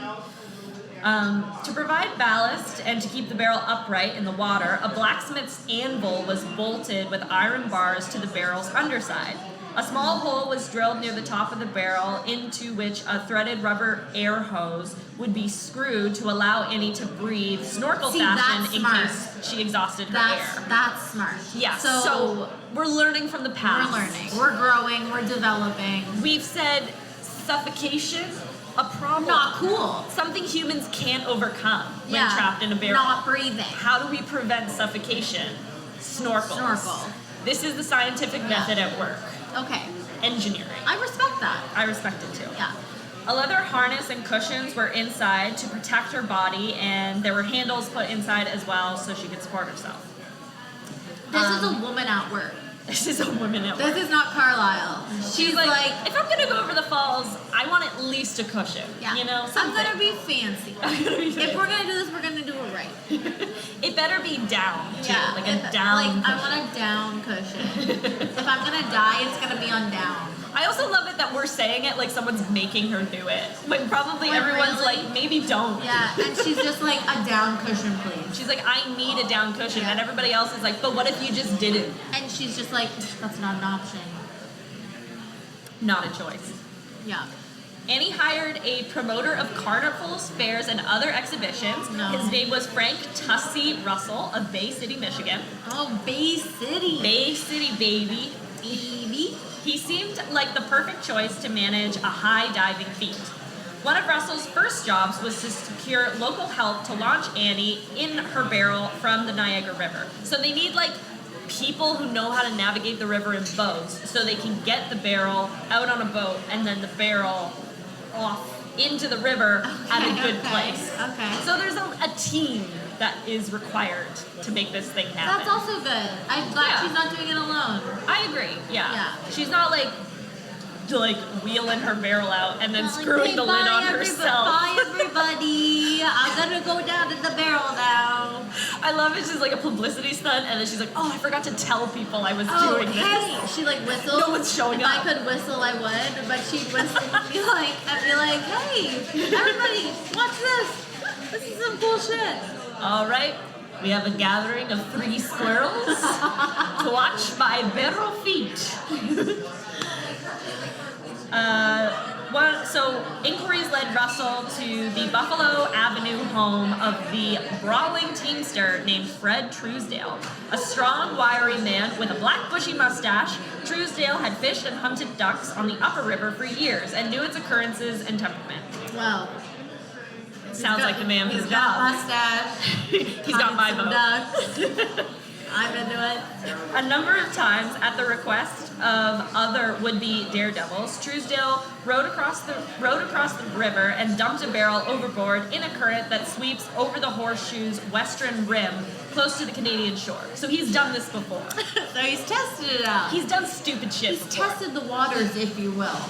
To provide ballast and to keep the barrel upright in the water, a blacksmith's anvil was bolted with iron bars to the barrel's underside. A small hole was drilled near the top of the barrel into which a threaded rubber air hose would be screwed to allow Annie to breathe snorkel fashion in case she exhausted her air. That's smart. Yeah, so we're learning from the past. We're learning. We're growing. We're developing. We've said suffocation, a problem. Not cool. Something humans can't overcome when trapped in a barrel. Not breathing. How do we prevent suffocation? Snorkel. This is the scientific method at work. Okay. Engineering. I respect that. I respect it too. Yeah. A leather harness and cushions were inside to protect her body, and there were handles put inside as well so she could support herself. This is a woman at work. This is a woman at work. This is not Carlisle. She's like, if I'm gonna go over the falls, I want at least a cushion. Yeah. Something. I'm gonna be fancy. If we're gonna do this, we're gonna do it right. It better be down too. Yeah. Like a down cushion. I want a down cushion. If I'm gonna die, it's gonna be on down. I also love it that we're saying it like someone's making her do it. When probably everyone's like, maybe don't. Yeah, and she's just like, a down cushion, please. She's like, I need a down cushion. And everybody else is like, but what if you just didn't? And she's just like, that's not an option. Not a choice. Yeah. Annie hired a promoter of carnivals, fairs, and other exhibitions. No. His name was Frank Tussie Russell of Bay City, Michigan. Oh, Bay City. Bay City, baby. Baby. He seemed like the perfect choice to manage a high diving feat. One of Russell's first jobs was to secure local help to launch Annie in her barrel from the Niagara River. So they need people who know how to navigate the river in boats so they can get the barrel out on a boat and then the barrel off into the river at a good place. Okay. So there's a team that is required to make this thing happen. That's also good. I'm glad she's not doing it alone. I agree. Yeah. She's not like wheeling her barrel out and then screwing the lid on herself. Bye everybody. I'm gonna go down in the barrel now. I love it. She's like a publicity stunt, and then she's like, "Oh, I forgot to tell people I was doing this." She whistles. No one's showing if up. If I could whistle, I would, but she'd whistle and be like, "Hey, everybody, watch this. This is some cool shit." All right. We have a gathering of 3 squirrels to watch my barrel feet. So inquiries led Russell to the Buffalo Avenue home of the brawling teamster named Fred Truesdale. A strong, wiry man with a black bushy mustache, Truesdale had fished and hunted ducks on the upper river for years and knew its occurrences and temperament. Well, sounds like the man for the job. He's got a mustache. He's got my vote. I'm into it. A number of times, at the request of other would-be daredevils, Truesdale rowed across the river and dumped a barrel overboard in a current that sweeps over the horseshoe's western rim, close to the Canadian shore. So he's done this before. So he's tested it out. He's done stupid shit before. He's tested the waters, if you will.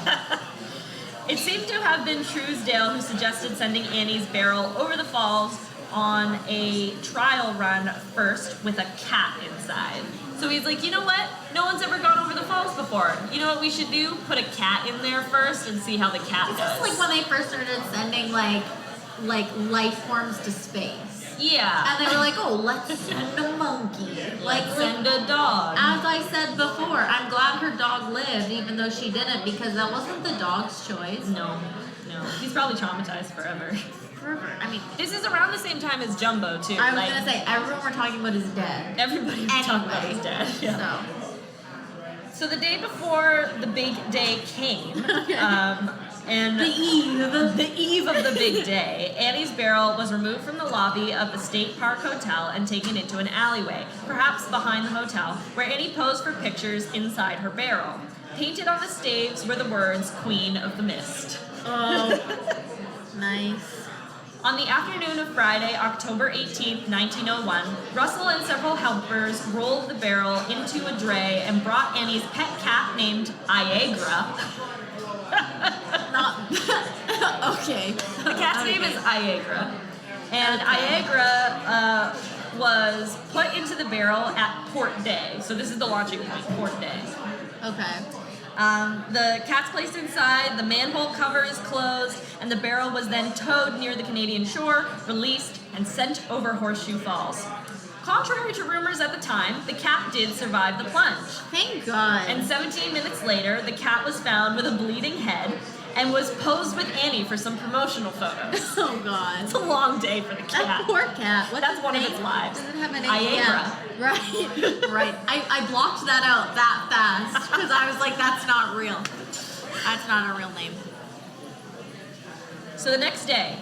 It seemed to have been Truesdale who suggested sending Annie's barrel over the falls on a trial run first with a cat inside. So he's like, you know what? No one's ever gone over the falls before. You know what we should do? Put a cat in there first and see how the cat does. This is like when they first started sending like life forms to space. Yeah. And they were like, oh, let's send a monkey. Let's send a dog. As I said before, I'm glad her dog lived, even though she didn't, because that wasn't the dog's choice. No. He's probably traumatized forever. I mean, this is around the same time as Jumbo, too. I was going to say, everyone we're talking about is dead. Everybody we're talking about is dead. Yeah. So the day before the big day came, And The eve of the big day, Annie's barrel was removed from the lobby of the State Park Hotel and taken into an alleyway, perhaps behind the hotel, where Annie posed for pictures inside her barrel. Painted on the staves were the words, Queen of the Mist. Oh, nice. On the afternoon of Friday, October 18th, 1901, Russell and several helpers rolled the barrel into a dray and brought Annie's pet cat named Niagara. Not okay. The cat's name is Niagara. And Niagara was put into the barrel at Port Day. So this is the launching point, Port Day. Okay. The cat's placed inside, the manhole cover is closed, and the barrel was then towed near the Canadian shore, released, and sent over Horseshoe Falls. Contrary to rumors at the time, the cat did survive the plunge. Thank God. And 17 minutes later, the cat was found with a bleeding head and was posed with Annie for some promotional photos. Oh God. It's a long day for the cat. That poor cat. What's That's its one name? of its lives. Does it have a name? Niagara. Yeah. Right. Right. I blocked that out that fast because I was like, that's not real. That's not a real name. So the next day,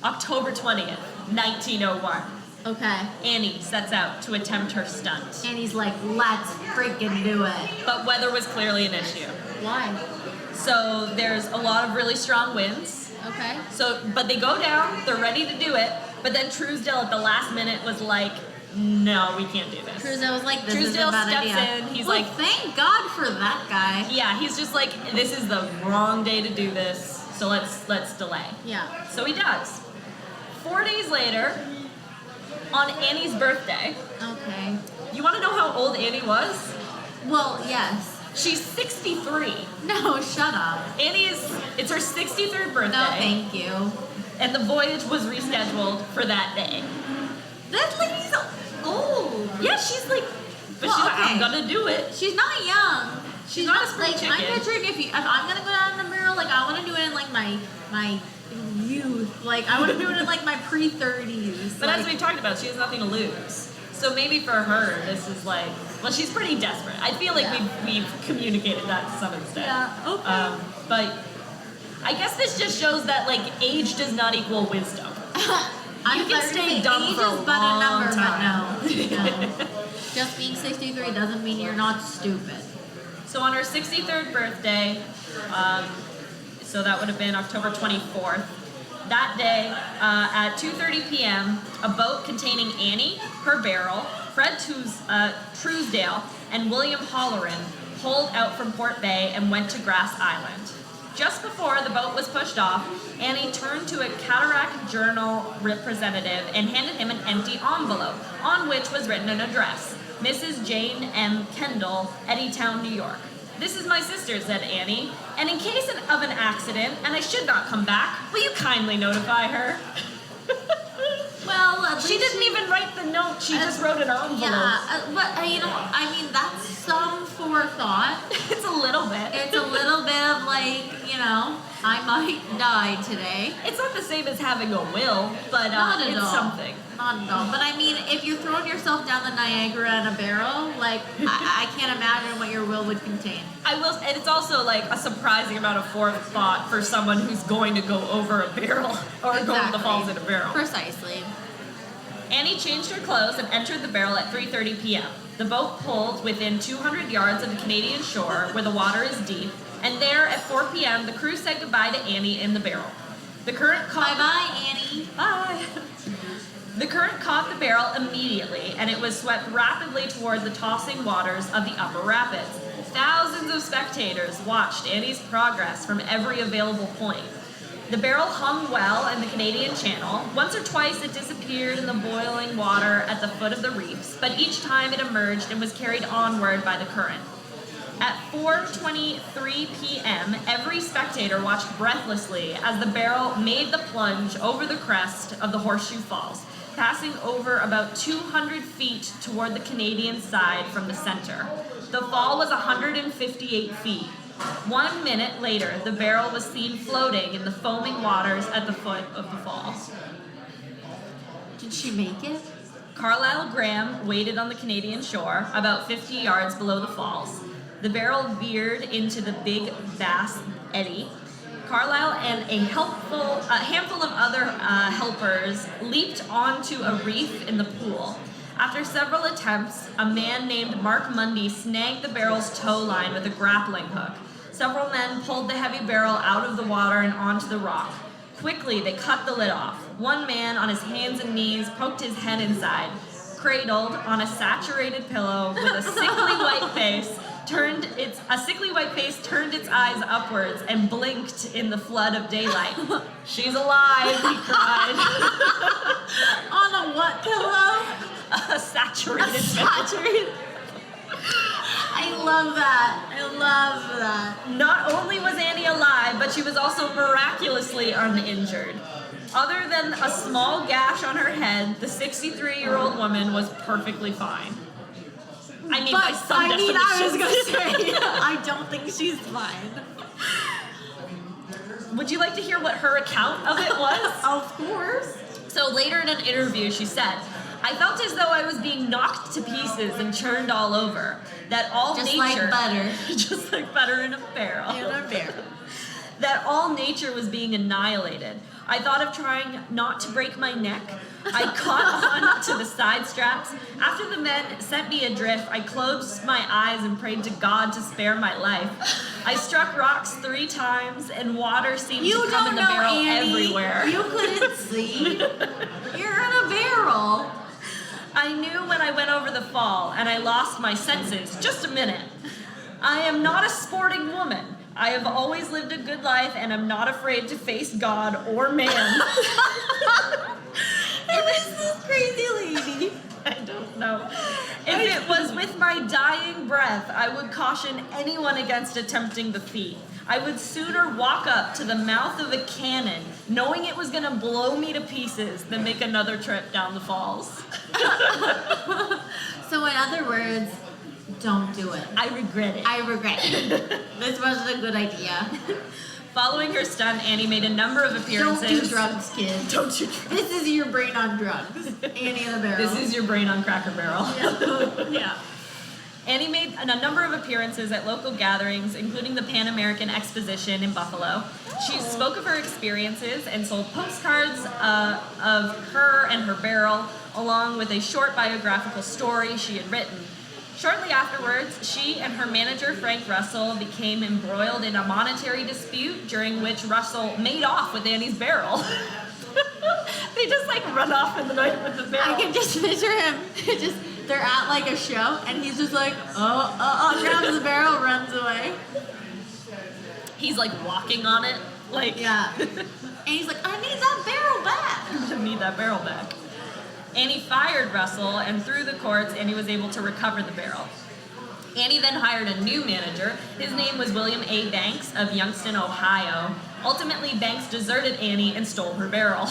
October 20th, 1901, Okay. Annie sets out to attempt her stunt. And he's like, let's freaking do it. But weather was clearly an issue. Why? So there's a lot of really strong winds. Okay. But they go down, they're ready to do it, but then Truesdale at the last minute was like, no, we can't do this. Truesdale was like, this is a Truesdale bad steps idea. in, he's Well, like, thank God for that guy. yeah, he's just like, this is the wrong day to do this, so let's delay. Yeah. So he does. 4 days later, on Annie's birthday, Okay. you want to know how old Annie was? Well, yes. She's 63. No, shut up. It's her 63rd birthday. No, thank you. And the voyage was rescheduled for that day. That lady's old. Yeah, she's like, but Well, she's like, I'm okay. gonna do it. She's not young. She's not a spring like, chicken. I'm picturing if I'm gonna go down in the barrel, like I want to do it in like my youth. Like I want to do it in like my pre-30s. But like, as we've talked about, she has nothing to lose. So maybe for her, this is like, well, she's pretty desperate. I feel like Yeah. we've communicated that to some extent. Yeah. Okay. But I guess this just shows that like age does not equal wisdom. I'm You can stay dumb age for a is but a long number, time. but no. Just being 63 doesn't mean you're not stupid. So on her 63rd birthday, so that would have been October 24th, that day at 2:30 p.m., a boat containing Annie, her barrel, Fred Truesdale, and William Holleran pulled out from Port Bay and went to Grass Island. Just before the boat was pushed off, Annie turned to a Cataract Journal representative and handed him an empty envelope on which was written an address, Mrs. Jane M. Kendall, Eddytown, New York. This is my sister, said Annie, and in case of an accident, and I should not come back, will you kindly notify her? Well, at She least didn't even write the note, she just wrote an envelope. Yeah, but I mean, that's some forethought. It's a little bit. It's a little bit of like, I might die today. It's not the same as having a will, but Not at it's all. something. Not at all. But I mean, if you're throwing yourself down the Niagara in a barrel, like, I can't imagine what your will would contain. I will, and it's also like a surprising amount of forethought for someone who's going to go over a barrel or go over the falls in a barrel. Precisely. Annie changed her clothes and entered the barrel at 3:30 p.m. The boat pulled within 200 yards of the Canadian shore where the water is deep, and there at 4 p.m. the crew said goodbye to Annie in the barrel. The current caught Bye-bye, Annie. Bye. The current caught the barrel immediately, and it was swept rapidly toward the tossing waters of the upper rapids. Thousands of spectators watched Annie's progress from every available point. The barrel hung well in the Canadian Channel. Once or twice it disappeared in the boiling water at the foot of the reefs, but each time it emerged and was carried onward by the current. At 4:23 p.m., every spectator watched breathlessly as the barrel made the plunge over the crest of the Horseshoe Falls, passing over about 200 feet toward the Canadian side from the center. The fall was 158 feet. 1 minute later, the barrel was seen floating in the foaming waters at the foot of the falls. Did she make it? Carlisle Graham waited on the Canadian shore, about 50 yards below the falls. The barrel veered into the Big Bass Eddy. Carlisle and a handful of other helpers leaped onto a reef in the pool. After several attempts, a man named Mark Mundy snagged the barrel's tow line with a grappling hook. Several men pulled the heavy barrel out of the water and onto the rock. Quickly, they cut the lid off. One man, on his hands and knees, poked his head inside. Cradled on a saturated pillow with a sickly white face, turned its eyes upwards and blinked in the flood of daylight. "She's alive," he cried. On a what pillow? A saturated pillow. I love that. Not only was Annie alive, but she was also miraculously uninjured. Other than a small gash on her head, the 63-year-old woman was perfectly fine. I mean, by some definitions. I was going to say, I don't think she's fine. Would you like to hear what her account of it was? Of course. So later in an interview, she said, "I felt as though I was being knocked to pieces and churned all over. That all just nature... like butter. Just like butter in a barrel. That all nature was being annihilated. I thought of trying not to break my neck. I caught on to the side straps. After the men set me adrift, I closed my eyes and prayed to God to spare my life. I struck rocks 3 times, and water seemed to come in the barrel everywhere." You couldn't see. You're in a barrel. "I knew when I went over the fall, and I lost my senses. Just a minute. I am not a sporting woman. I have always lived a good life, and I'm not afraid to face God or man." Who is this crazy lady? I don't know. "If it was with my dying breath, I would caution anyone against attempting the feat. I would sooner walk up to the mouth of a cannon, knowing it was going to blow me to pieces, than make another trip down the falls." So in other words, don't do it. I regret it. This wasn't a good idea. Following her stunt, Annie made a number of appearances. Don't do drugs, kid. Don't do drugs. This is your brain on drugs. Annie in the barrel. This is your brain on Cracker Barrel. Yeah. Annie made a number of appearances at local gatherings, including the Pan American Exposition in Buffalo. She spoke of her experiences and sold postcards of her and her barrel, along with a short biographical story she had written. Shortly afterwards, she and her manager, Frank Russell, became embroiled in a monetary dispute during which Russell made off with Annie's barrel. They just run off in the night with the barrel. I can just picture him. They're at a show, and he's just grabs the barrel, runs away. He's walking on it, Yeah. And he's like, "I need that barrel back." I need that barrel back. Annie fired Russell, and through the courts, Annie was able to recover the barrel. Annie then hired a new manager. His name was William A. Banks of Youngstown, Ohio. Ultimately, Banks deserted Annie and stole her barrel.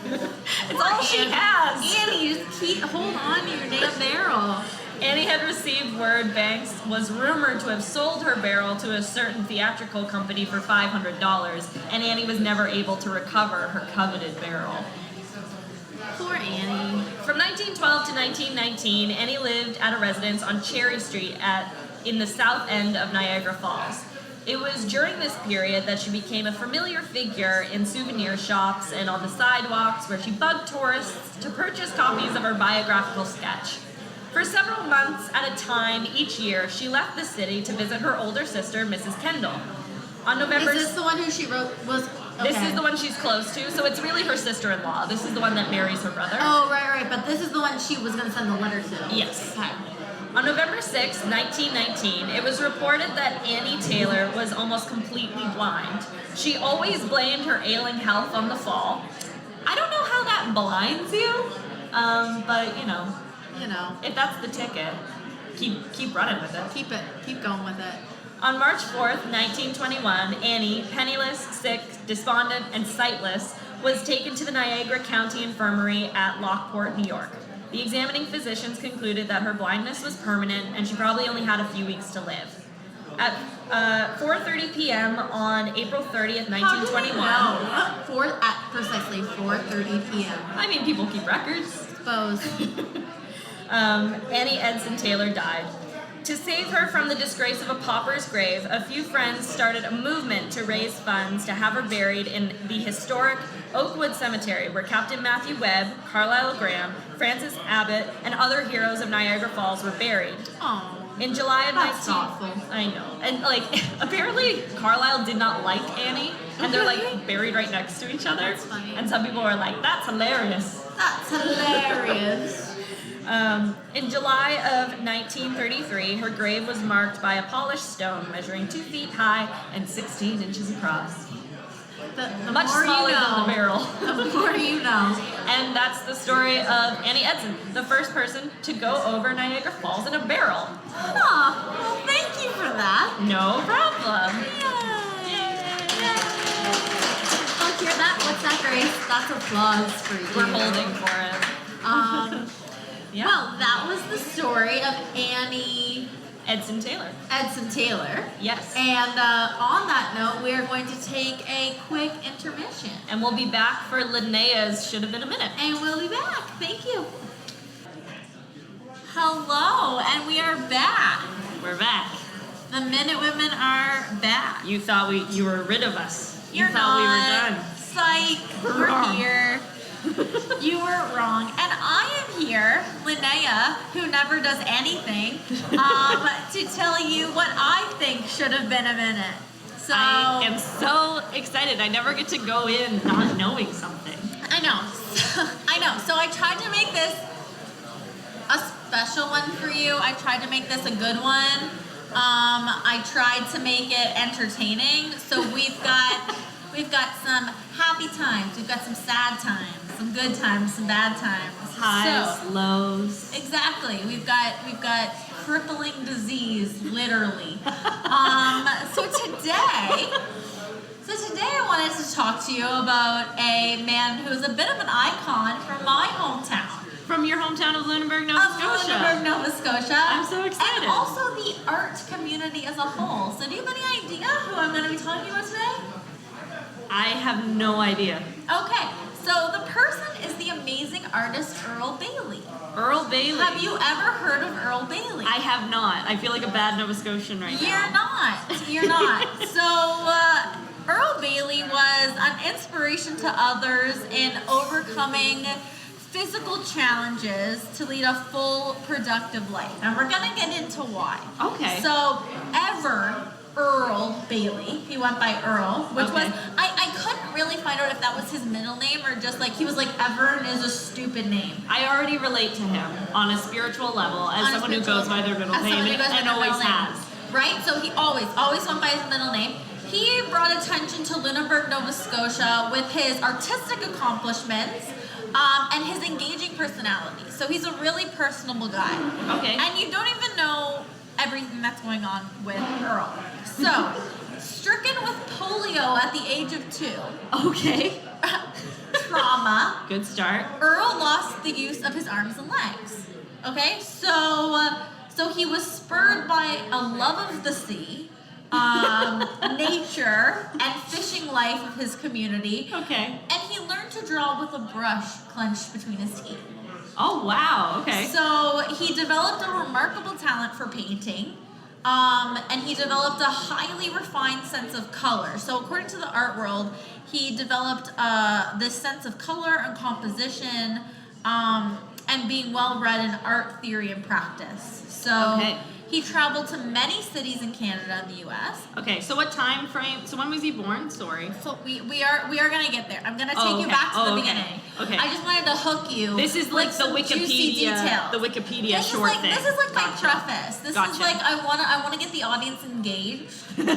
It's all she has. Annie, just hold on to your damn barrel. Annie had received word Banks was rumored to have sold her barrel to a certain theatrical company for $500, and Annie was never able to recover her coveted barrel. Poor Annie. From 1912 to 1919, Annie lived at a residence on Cherry Street in the south end of Niagara Falls. It was during this period that she became a familiar figure in souvenir shops and on the sidewalks, where she bugged tourists to purchase copies of her biographical sketch. For several months at a time each year, she left the city to visit her older sister, Mrs. Kendall. On November... Is this the one who she wrote was... Okay. This is the one she's close to, so it's really her sister-in-law. This is the one that marries her brother. Oh, right, but this is the one she was going to send the letter to. Yes. Okay. On November 6, 1919, it was reported that Annie Taylor was almost completely blind. She always blamed her ailing health on the fall. I don't know how that blinds you, but if that's the ticket, keep running with it. Keep going with it. On March 4th, 1921, Annie, penniless, sick, despondent, and sightless, was taken to the Niagara County Infirmary at Lockport, New York. The examining physicians concluded that her blindness was permanent and she probably only had a few weeks to live. At 4:30 p.m. on April 30th, 1921... At precisely 4:30 p.m. I mean, people keep records. Suppose. Annie Edson Taylor died. To save her from the disgrace of a pauper's grave, a few friends started a movement to raise funds to have her buried in the historic Oakwood Cemetery, where Captain Matthew Webb, Carlisle Graham, Francis Abbott, and other heroes of Niagara Falls were buried. Oh. In July of That's 19... thoughtful. I know. And, like, apparently Carlisle did not like Annie, and they're, like, buried right next to each other. That's funny. And some people were like, that's hilarious. That's hilarious. In July of 1933, her grave was marked by a polished stone measuring 2 feet high and 16 inches across. The Much more smaller you know, than the barrel. The more you know. And that's the story of Annie Edson, the first person to go over Niagara Falls in a barrel. Huh. Well, thank you for that. No problem. Yay. Oh, hear that? What's that, Grace? That's applause for you. We're holding for it. Yeah. Well, that was the story of Annie Edson Taylor. Yes. Yes. And on that note, we are going to take a quick intermission. And we'll be back for Linnea's Shoulda Been A Minute. And we'll be back. Thank you. Hello, and we are back. We're back. The Minute Women are back. You thought you were rid of us. You're you thought not. we were done. Psych. We're We're wrong. here. You were wrong. And I am here, Linnea, who never does anything, to tell you what I think should have been a minute. So I am so excited. I never get to go in not knowing something. I know. I know. So I tried to make this a special one for you. I tried to make this a good one. I tried to make it entertaining. So we've got some happy times. We've got some sad times, some good times, some bad times. Highs, lows. Exactly. We've got crippling disease, literally. So today I wanted to talk to you about a man who's a bit of an icon from my hometown. From your hometown of Lunenburg, Nova Scotia. Lunenburg, Nova Scotia. I'm so excited. And also the art community as a whole. So do you have any idea who I'm going to be talking about today? I have no idea. Okay, so the person is the amazing artist Earl Bailly. Earl Bailly. Have you ever heard of Earl Bailly? I have not. I feel like a bad Nova Scotian right now. You're not. So Earl Bailly was an inspiration to others in overcoming physical challenges to lead a full, productive life. And we're going to get into why. Okay. So Earl Bailly. He went by Earl, which was, I couldn't really find out if that was his middle name or just like, he was like, Everett is a stupid name. I already relate to him on a spiritual level as someone who goes by their middle name and always has. Right? So he always went by his middle name. He brought attention to Lunenburg, Nova Scotia with his artistic accomplishments and his engaging personality. So he's a really personable guy. Okay. And you don't even know everything that's going on with Earl. So, stricken with polio at the age of 2. Okay. Trauma. Good start. Earl lost the use of his arms and legs. Okay? So he was spurred by a love of the sea, nature, and fishing life of his community. Okay. And he learned to draw with a brush clenched between his teeth. Oh, wow. Okay. So he developed a remarkable talent for painting, and he developed a highly refined sense of color. So according to the art world, he developed this sense of color and composition, and being well-read in art theory and practice. So he traveled to many cities in Canada and the U.S. Okay, so what time frame? So when was he born? Sorry. So we are gonna get there. I'm gonna take you back to the beginning. Okay. I just wanted to hook you. This is like the some juicy Wikipedia, details. the Wikipedia short thing. This is like my preface. This is like I wanna get the audience engaged. Because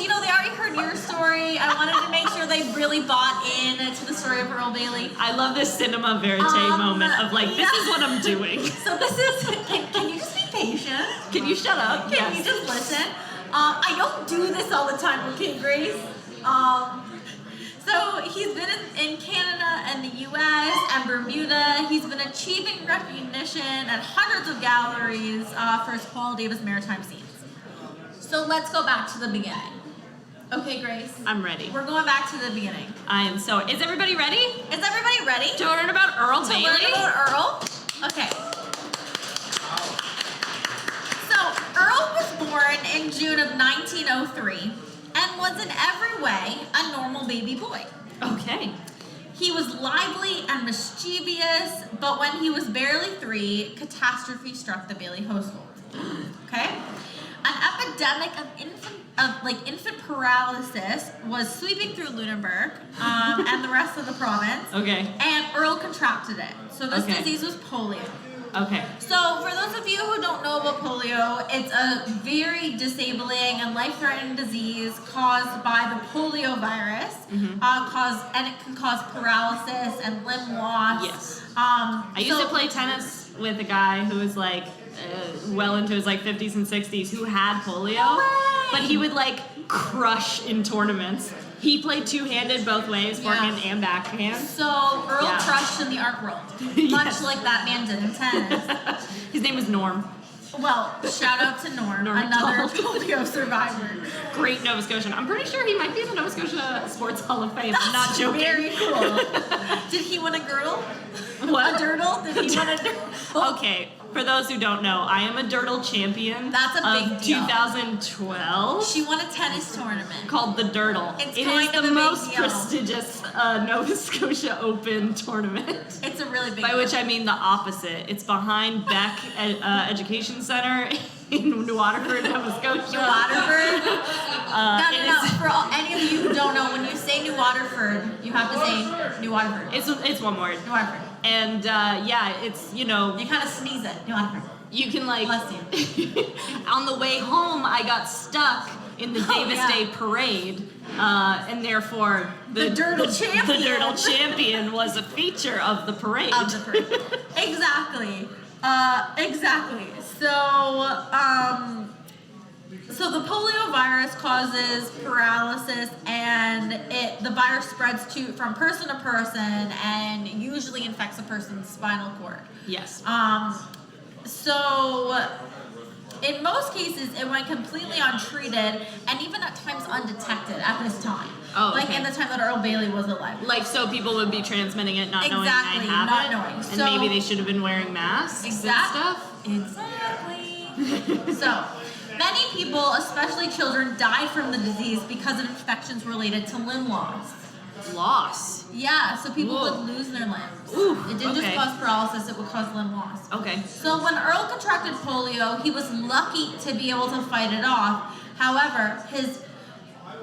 you know they already heard your story. I wanted to make sure they really bought in to the story of Earl Bailly. I love this cinema verite moment of like, this is what I'm doing. So this is. Can you just be patient? Can you shut up? Can you just listen? I don't do this all the time, okay, Grace? So he's been in Canada and the U.S. and Bermuda. He's been achieving recognition at hundreds of galleries for his quality of his maritime scenes. So let's go back to the beginning. Okay, Grace? I'm ready. We're going back to the beginning. I am so. Is everybody ready? Is everybody ready? To learn about Earl Bailly? To learn about Earl? Okay. Earl was born in June of 1903 and was in every way a normal baby boy. Okay. He was lively and mischievous, but when he was barely 3, catastrophe struck the Bailey household. Okay? An epidemic of infant paralysis was sweeping through Lunenburg and the rest of the province. Okay. And Earl contracted it. So this disease was polio. Okay. So for those of you who don't know about polio, it's a very disabling and life-threatening disease caused by the polio virus. And it can cause paralysis and limb loss. Yes. I used to play tennis with a guy who was like well into his like 50s and 60s who had polio, No way! but he would like crush in tournaments. He played two-handed both ways, forehand and backhand. So Earl crushed in the art world, much like that man did in tennis. His name was Norm. Well, shout out to Norm another polio survivor. Great Nova Scotian. I'm pretty sure he might be in the Nova Scotia Sports Hall of Fame. I'm not joking. Very cool. Did he win a girdle? What? A dirtle? Did he win a dirtle? Okay, for those who don't know, I am a dirtle champion. That's a big deal. 2012. She won a tennis tournament Called the Dirtle. It's It kind is of the a big most deal. prestigious Nova Scotia Open tournament. It's a really big By deal. which I mean the opposite. It's behind Beck Education Center in New Waterford, Nova Scotia. New Waterford? No. It is- For any of you who don't know, when you say New Waterford, you have to say New Waterford. It's one word. New Waterford. And it's, You kind of sneeze it. New Waterford. you can like, Bless you. on the way home, I got stuck in the Davis yeah. Day parade, and therefore The Dirtle Champion. The Dirtle Champion was a feature of the parade. Of the parade. Exactly. Exactly. So the polio virus causes paralysis, and the virus spreads from person to person, and usually infects a person's spinal cord. Yes. So in most cases, it went completely untreated, and even at times undetected at this time. Oh, like okay. in the time that Earl Bailey was alive. Like, so people would be transmitting it, not knowing Exactly, I have not it, knowing. and So- maybe they should have been wearing masks and stuff. Exactly. So, many people, especially children, died from the disease because of infections related to limb loss. Loss. Yeah, so people Whoa. would lose their limbs. Ooh, It didn't okay. just cause paralysis, it would cause limb loss. Okay. So when Earl contracted polio, he was lucky to be able to fight it off. However,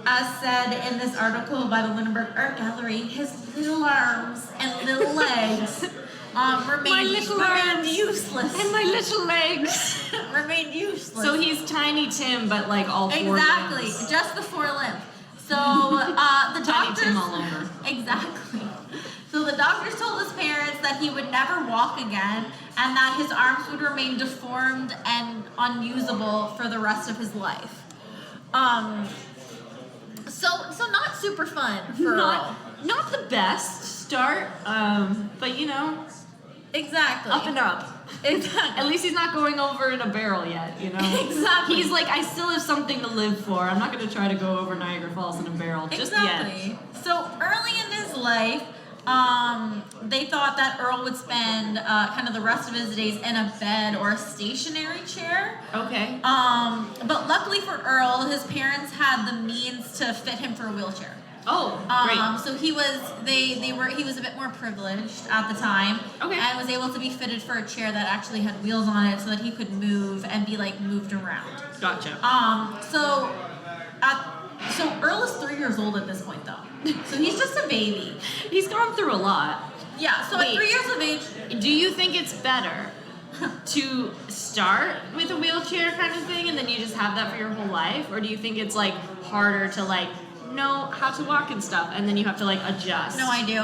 as said in this article by the Lunenburg Art Gallery, his little arms and little legs remained useless. And my little legs. Remained useless. So he's Tiny Tim, but like all four Exactly, limbs. just the four limbs. So the Tiny doctors Tim all over. Exactly. So the doctors told his parents that he would never walk again, and that his arms would remain deformed and unusable for the rest of his life. So not super fun for Earl. Not the best start, but Exactly. up and up. Exactly. At least he's not going over in a barrel yet, Exactly. He's like, I still have something to live for. I'm not going to try to go over Niagara Falls in a barrel just yet. Exactly. So early in his life, they thought that Earl would spend kind of the rest of his days in a bed or a stationary chair. Okay. But luckily for Earl, his parents had the means to fit him for a wheelchair. Oh, great. So he was he was a bit more privileged at the time, Okay. and was able to be fitted for a chair that actually had wheels on it, so that he could move and be like moved around. Gotcha. So Earl is 3 years old at this point, though. So he's just a baby. He's gone through a lot. Yeah. So Wait. at 3 years of age, Do you think it's better to start with a wheelchair kind of thing and then you just have that for your whole life? Or do you think it's like harder to like know how to walk and stuff and then you have to like adjust? no, I do.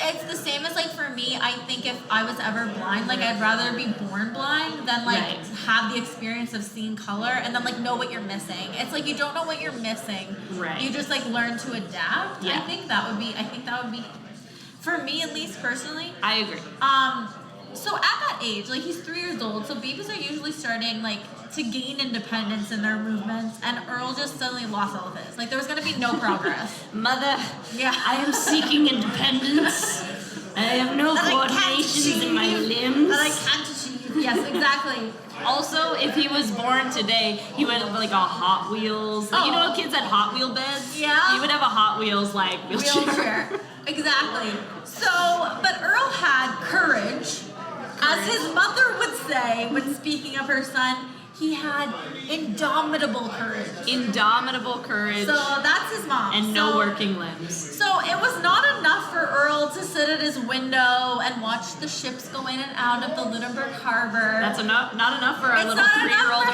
It's the same as like for me. I think if I was ever blind, like I'd rather be born blind than like Right. have the experience of seeing color and then like know what you're missing. It's like you don't know what you're missing. Right. You just like learn to adapt. Yeah. I think that would be for me at least personally. I agree. So at that age, like he's 3 years old, so babies are usually starting like to gain independence in their movements, and Earl just suddenly lost all of his. Like there was gonna be no progress. Mother, Yeah. I am seeking independence. I have no That I can't coordinations in my achieve. limbs. That I can't achieve. Yes, exactly. Also, if he was born today, he would have like a Hot Wheels. Like, you know how kids had Hot Wheel beds? Yeah. He would have a Hot Wheels like wheelchair. Exactly. So, but Earl had courage. As his mother would say when speaking of her son, he had indomitable courage. Indomitable courage. So that's his mom. And no working limbs. So it was not enough for Earl to sit at his window and watch the ships go in and out of the Lunenburg harbor. That's enough. Not enough for our little 3-year-old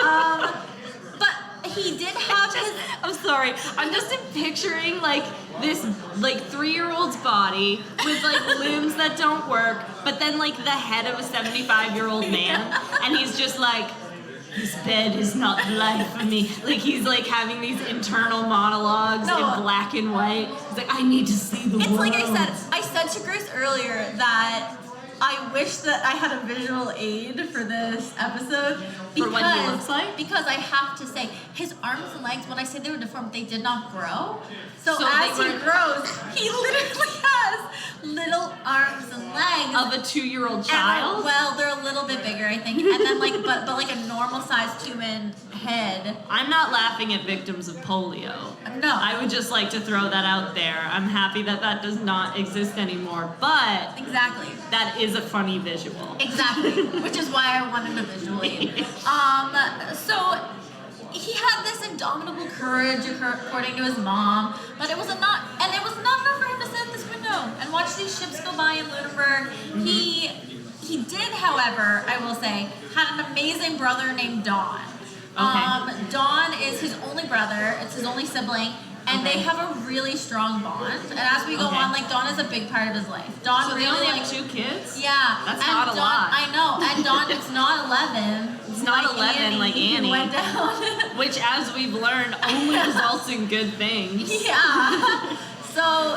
Earl. But he did have his. I'm sorry. I'm just picturing like this like 3-year-old's body with like limbs that don't work, but then like the head of a 75-year-old man, and he's just like, this bed is not the life for me. Like he's like having these internal monologues in black and white. He's like, I need to see the world. It's like I said to Grace earlier that I wish that I had a visual aid for this episode. For what he looks like? Because I have to say, his arms and legs, when I say they were deformed, they did not grow. So as he grows, he literally has little arms and legs. Of a 2-year-old child? And, well, they're a little bit bigger, I think. And then like, but like a normal-sized human head. I'm not laughing at victims of polio. No. I would just like to throw that out there. I'm happy that that does not exist anymore, but Exactly. that is a funny visual. Exactly, which is why I wanted a visual aid. So he had this indomitable courage, according to his mom, but it was not enough for him to sit at this window and watch these ships go by in Lunenburg. Mm-hmm. He did, however, I will say, had an amazing brother named Don. Okay. Don is his only brother. It's his only sibling. And they have a really strong bond. And as we go on, like, Don is a big part of his life. Don so really, they only like, have 2 kids? Yeah. That's and not a lot. I know. And Don, it's not 11. It's not 11 like Annie. He went down. Which, as we've learned, only results in good things. Yeah. So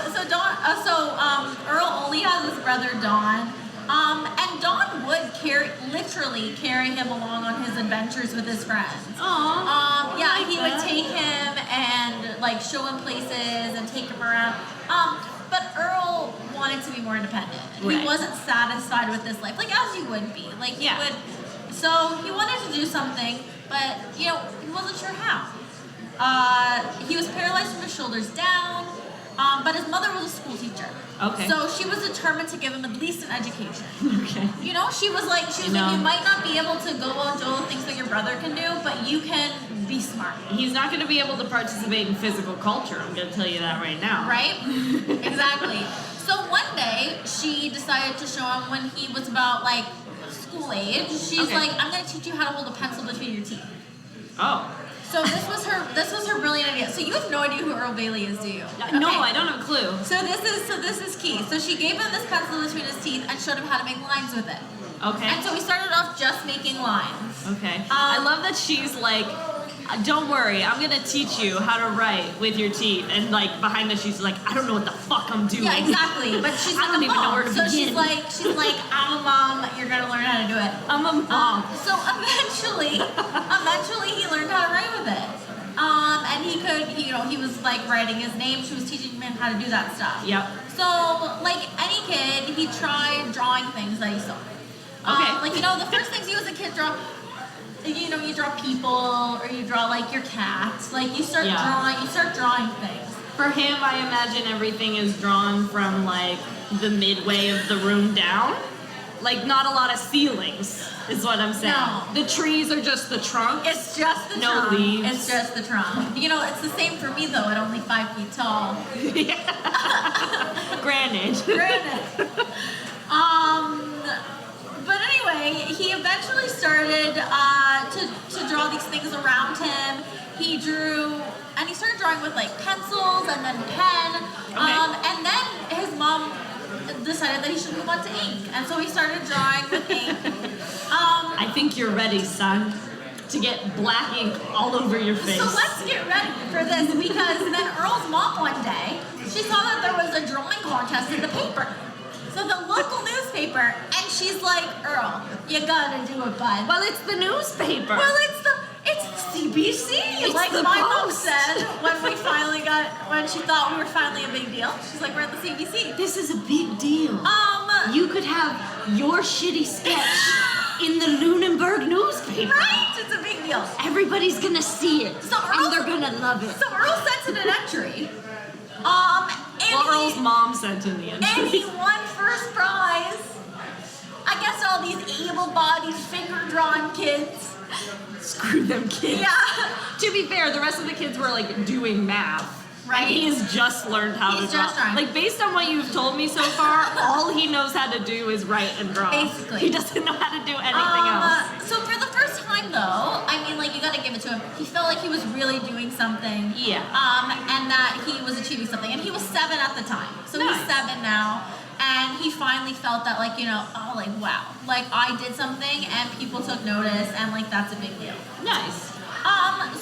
Earl only has his brother Don. And Don would literally carry him along on his adventures with his friends. Aww. Yeah, he would take him and like show him places and take him around. But Earl wanted to be more independent. Right. He wasn't satisfied with this life, like as you would be. Like he would. So he wanted to do something, but he wasn't sure how. He was paralyzed from his shoulders down. But his mother was a school teacher. Okay. So she was determined to give him at least an education. Okay. She was like, you might not be able to go and do all the things that your brother can do, but you can be smart. He's not going to be able to participate in physical culture. I'm going to tell you that right now. Right? Exactly. So one day, she decided to show him when he was about like school age. She's like, I'm going to teach you how to hold a pencil between your teeth. Oh. So this was her brilliant idea. So you have no idea who Earl Bailly is, do you? Okay. No, I don't have a clue. So this is key. So she gave him this pencil between his teeth and showed him how to make lines with it. Okay. And so we started off just making lines. Okay. I love that she's like, don't worry, I'm gonna teach you how to write with your teeth. And like behind us, she's like, I don't know what the fuck I'm doing. Yeah, exactly. But she's I don't even know where to begin. She's like, I'm a mom. You're gonna learn how to do it. I'm a mom. So eventually he learned how to write with it. And he could, he was like writing his name. She was teaching him how to do that stuff. Yep. So like any kid, he tried drawing things that he saw. Okay. The first things you as a kid draw. You draw people, or you draw like your cats. Like you start drawing things. For him, I imagine everything is drawn from like the midway of the room down. Like not a lot of ceilings is what I'm saying. No. The trees are just the trunk. It's just the trunk. No leaves. It's just the trunk. It's the same for me though, at only 5 feet tall. Granted. But anyway, he eventually started to draw these things around him. He started drawing with like pencils and then pen. Okay. And then his mom decided that he should move on to ink, and so he started drawing with ink. I think you're ready, son, to get black ink all over your face. So let's get ready for this, because then Earl's mom one day, she saw that there was a drawing contest in the paper. So the local newspaper, and she's like, Earl, you gotta do it, bud. Well, it's the newspaper. Well, it's CBC. It's like the my mom Post. said when she thought we were finally a big deal. She's like, we're at the CBC. This is a big deal. You could have your shitty sketch in the Lunenburg newspaper. Right? It's a big deal. Everybody's gonna see it, So and they're gonna love it. So Earl sends in an entry. Earl's mom sent in the entry. And he won first prize. I guess all these able-bodied, finger-drawn kids. Screw them kids. Yeah. To be fair, the rest of the kids were like doing math. Right. And he has just learned how to draw. Like, based on what you've told me so far, all he knows how to do is write and draw. Basically. He doesn't know how to do anything else. So for the first time, though, I mean, like, you gotta give it to him. He felt like he was really doing something. Yeah. And that he was achieving something. And he was 7 at the time. So Nice. he's 7 now. And he finally felt that, like, you know, oh, like, wow. Like, I did something and people took notice and, like, that's a big deal. Nice.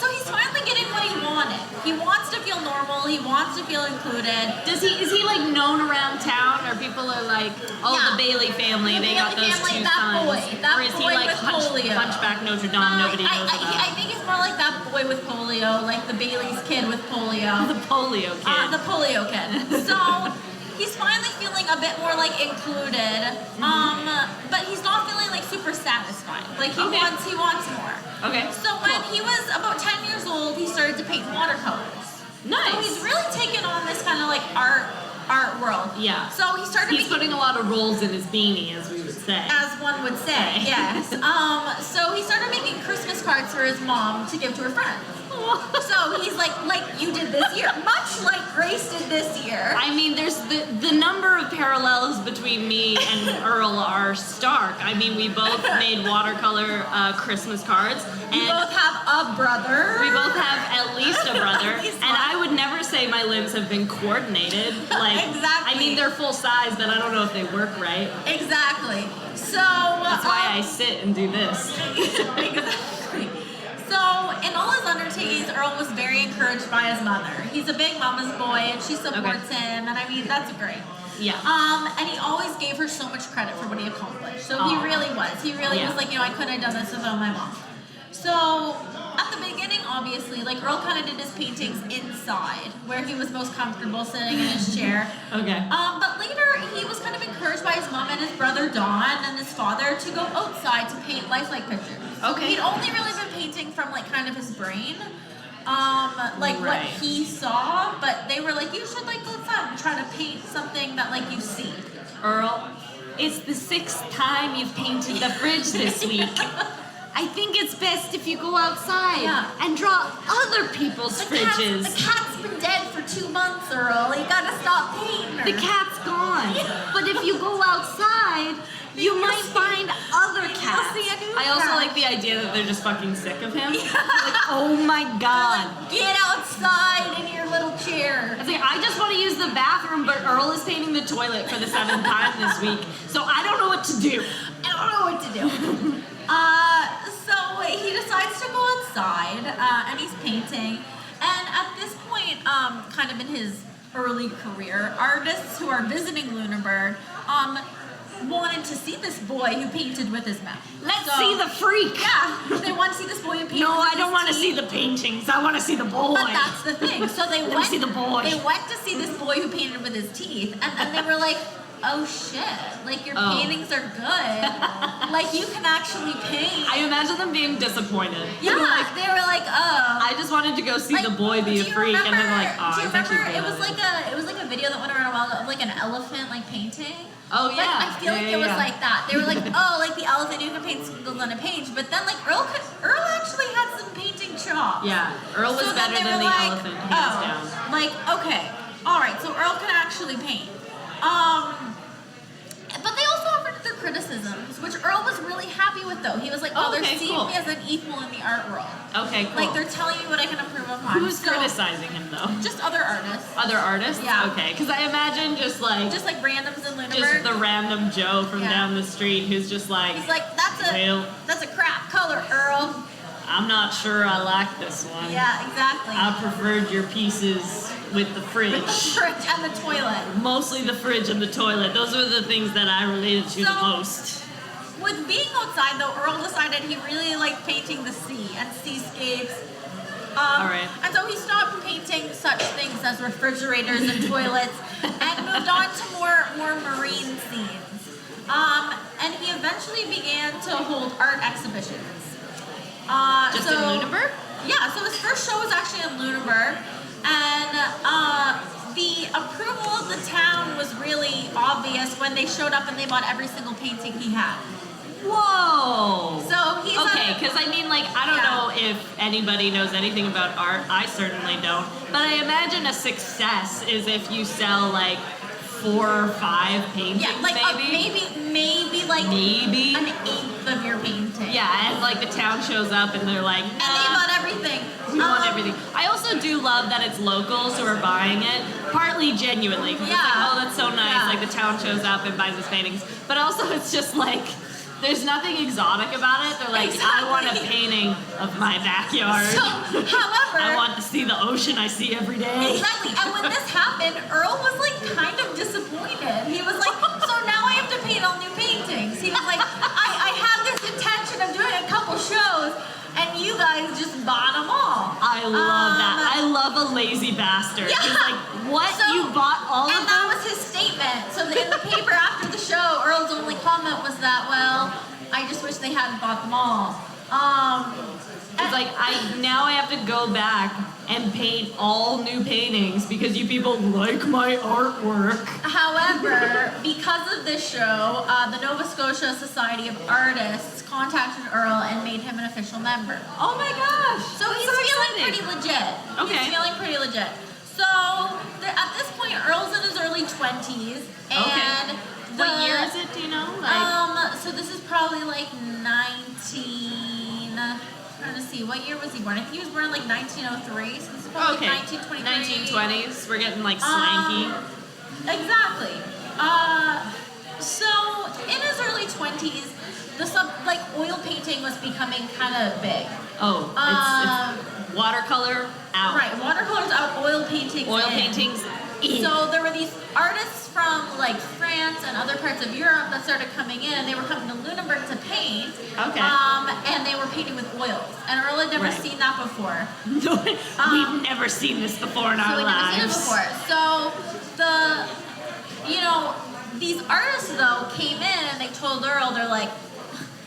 So he's finally getting what he wanted. He wants to feel normal. He wants to feel included. Is he like known around town, or people are like, oh, Yeah. the Bailey family, The they got Bailey those family, 2 that sons? boy. That or is he boy like with polio. Hunchback Notre Dame? Nobody knows about. I think it's more like that boy with polio, like the Bailey's kid with polio. The polio kid. The polio kid. So he's finally feeling a bit more like included. But he's not feeling like super satisfied. Like he wants more. Okay. So when he was about 10 years old, he started to paint watercolors. Nice. So he's really taken on this kind of like art world. Yeah. So he started He's making, putting a lot of rolls in his beanie, as we would say. as one would say, yes. So he started making Christmas cards for his mom to give to her friends. So he's like you did this year, much like Grace did this year. I mean, there's the number of parallels between me and Earl are stark. I mean, we both made watercolor Christmas cards. And We both have a brother. we both have at least a brother. He's And I would never say my limbs have been coordinated. Like, Exactly. I mean, they're full size, but I don't know if they work right. Exactly. So That's why I sit and do this. Exactly. So, in all his undertakings, Earl was very encouraged by his mother. He's a big mama's boy, and she supports him, and I mean, that's great. Yeah. And he always gave her so much credit for what he accomplished. So he Aw. really was. He really Yeah. was like, you know, I couldn't have done this without my mom. So, at the beginning, obviously, like, Earl kind of did his paintings inside, where he was most comfortable sitting in his chair. Okay. But later, he was kind of encouraged by his mom and his brother Don and his father to go outside to paint lifelike pictures. Okay. He'd only really been painting from like kind of his brain, like what Right. he saw. But they were like, you should like go outside and try to paint something that like you see. Earl, it's the 6th time you've painted the fridge this week. I think it's best if you go outside Yeah. and draw other people's fridges. The cat's been dead for 2 months, Earl. You gotta stop painting her. The cat's gone. But if you go outside, you might find other cats. see a new I also cat. like the idea that they're just fucking sick of him. Like, oh my god. Get outside in your little chair. I think I just want to use the bathroom, but Earl is painting the toilet for the 7th time this week, so I don't know what to do. I don't know what to do. So he decides to go outside, and he's painting. And at this point, kind of in his early career, artists who are visiting Lunenburg, wanted to see this boy who painted with his mouth. Let's see the freak. Yeah, they want to see this boy who painted. No, with I don't his want to teeth. see the paintings. I want to see the boy. But that's the thing. So they Let me went. see the boy. They went to see this boy who painted with his teeth, and they were like, "Oh shit! Like your Oh. paintings are good. Like you can actually paint." I imagine them being disappointed. Yeah, Like, they were like, "Oh." I just wanted to go see the boy be a do you freak, and then like, remember- oh, do you it's actually remember good. it was like a video that went around a while ago of like an elephant like painting. Oh Like, yeah. I feel like Yeah, it was yeah. like that. They were like, oh, like the elephant who can paint squiggles on a page. But then like Earl actually had some painting chops. Yeah, Earl was So then better they than were the like, elephant, hands down. Like, okay, all right, so Earl can actually paint. But they also offered their criticisms, which Earl was really happy with, though. He was like, oh, they're okay, seeing cool. me as an equal in the art world. Okay, cool. Like, they're telling me what I can improve upon. Who's So, criticizing him though? just other artists. Other artists? Yeah. Okay, because I imagine just like randoms in Lunenburg. just the random Joe from Yeah. down the street who's just like, He's like, well, that's a crap color, Earl. I'm not sure I like this one. Yeah, exactly. I preferred your pieces with the fridge. With the fridge and the toilet. Mostly the fridge and the toilet. Those were the things that I related to the So- most. With being outside, though, Earl decided he really liked painting the sea and seascapes. All right. And so he stopped painting such things as refrigerators and toilets and moved on to more marine scenes. and he eventually began to hold art exhibitions. Just in Lunenburg? Yeah, so his first show was actually in Lunenburg, and the approval of the town was really obvious when they showed up and they bought every single painting he had. Whoa! So he's okay, because I mean, like, I don't know if anybody knows anything about art. I certainly don't. But I imagine a success is if you sell like 4 or 5 paintings, like maybe like maybe an eighth of your painting. Yeah, and like the town shows up and they're like, and they bought everything. We want everything. I also do love that it's locals who are buying it, partly genuinely, because it's like, oh, that's so nice. Yeah. Like the town shows up and buys his paintings, but also it's just like. There's nothing exotic about it. They're like, I want a painting of my backyard. So, however, I want to see the ocean I see every day. Exactly. And when this happened, Earl was like kind of disappointed. He was like, so now I have to paint all new paintings. He was like, I had this intention of doing a couple shows, and you guys just bought them all. I love that. I love a lazy bastard. Yeah. He's like, what? So, you bought all of them? And that was his statement. So in the paper after the show, Earl's only comment was that, well, I just wish they hadn't bought them all. It's like, now I have to go back and paint all new paintings because you people like my artwork. However, because of this show, the Nova Scotia Society of Artists contacted Earl and made him an official member. Oh my gosh! So he's feeling pretty legit. Okay. He's feeling pretty legit. So at this point, Earl's in his early 20s, and what year is it? Do you know? So this is probably like 19. Trying to see, what year was he born? I think he was born in like 1903. So this is probably like 1923. 1920s. We're getting like swanky. Exactly. So in his early 20s, the oil painting was becoming kind of big. Oh, it's watercolor out. Right, watercolors out, oil paintings Oil in. paintings in. So there were these artists from like France and other parts of Europe that started coming in, and they were coming to Lunenburg to paint. Okay. And they were painting with oils. And Earl had never seen that before. No, we've never seen this before in our lives. Never seen it before. So these artists though came in and they told Earl, they're like,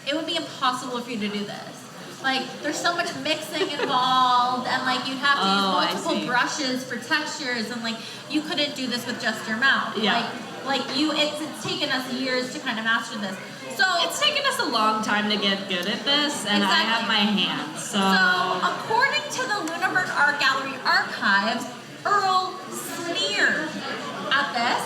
it would be impossible for you to do this. Like, there's so much mixing involved, and like you'd have to use multiple brushes for textures, and like you couldn't do this with just your mouth. Yeah. It's taken us years to kind of master this. So it's taken us a long time to get good at this, and I have my hands. So according to the Lunenburg Art Gallery archives, Earl sneered at this.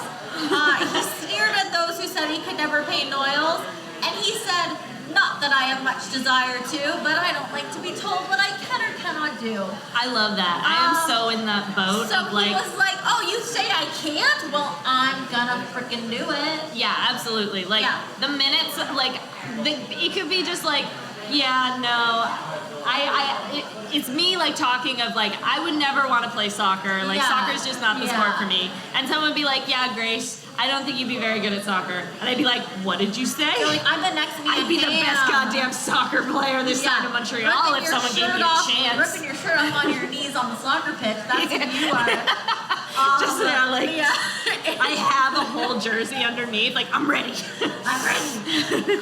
He sneered at those who said he could never paint in oils, and he said, not that I have much desire to, but I don't like to be told what I can or cannot do. I love that. I am so in that boat. So he was like, oh, you say I can't? Well, I'm gonna freaking do it. Yeah, absolutely. Like, the minutes, it could be just like, yeah, no. It's me like talking of like, I would never want to play soccer. Like, soccer's just not the sport for me. And someone would be like, yeah, Grace, I don't think you'd be very good at soccer. And I'd be like, what did you say? You're like, I'm the next Mia I'd be the best goddamn soccer player this side of Montreal if someone gave me a chance. Ripping your shirt off on your knees on the soccer pitch. That's who you are. Just there, like, I have a whole jersey underneath. Like, I'm ready. I'm ready.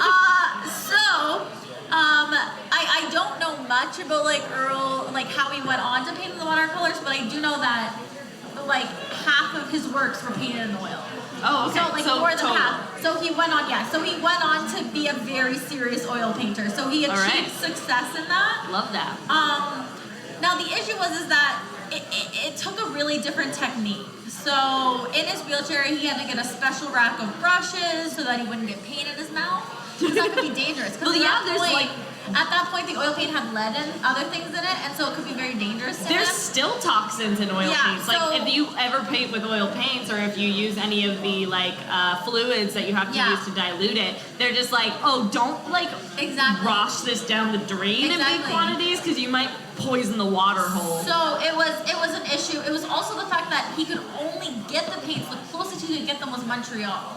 I don't know much about like Earl, like how he went on to paint the watercolors, but I do know that like half of his works were painted in oil. Oh, okay. So more than half. So he went on, So he went on to be a very serious oil painter. So he achieved success in that. Love that. Now the issue was that it took a really different technique. So in his wheelchair, he had to get a special rack of brushes so that he wouldn't get paint in his mouth. Because that could be dangerous. Well, at that point, the oil paint had lead and other things in it, and so it could be very dangerous to There's him. still toxins in oil paints. Like, if you ever paint with oil paints, or if you use any of the, fluids that you have to use to dilute it, they're just like, oh, don't, wash this down the drain in big quantities, because you might poison the water hole. So it was an issue. It was also the fact that he could only get the paints, the closest he could get them was Montreal.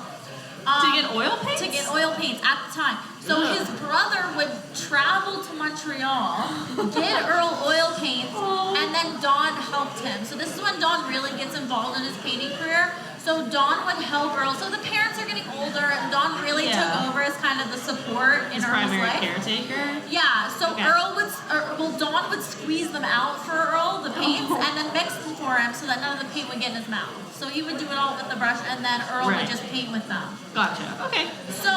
To get oil paints? To get oil paints at the time. So his brother would travel to Montreal, get Earl oil paints, and then Don helped him. So this is when Don really gets involved in his painting career. So Dawn would help Earl. So the parents are getting older, and Dawn really took over as kind of the support in His Earl's primary life. caretaker. Yeah, so Okay. Dawn would squeeze them out for Earl, the paints, and then mix them for him so that none of the paint would get in his mouth. So he would do it all with the brush, and then Earl would just paint with them. Gotcha. Okay. So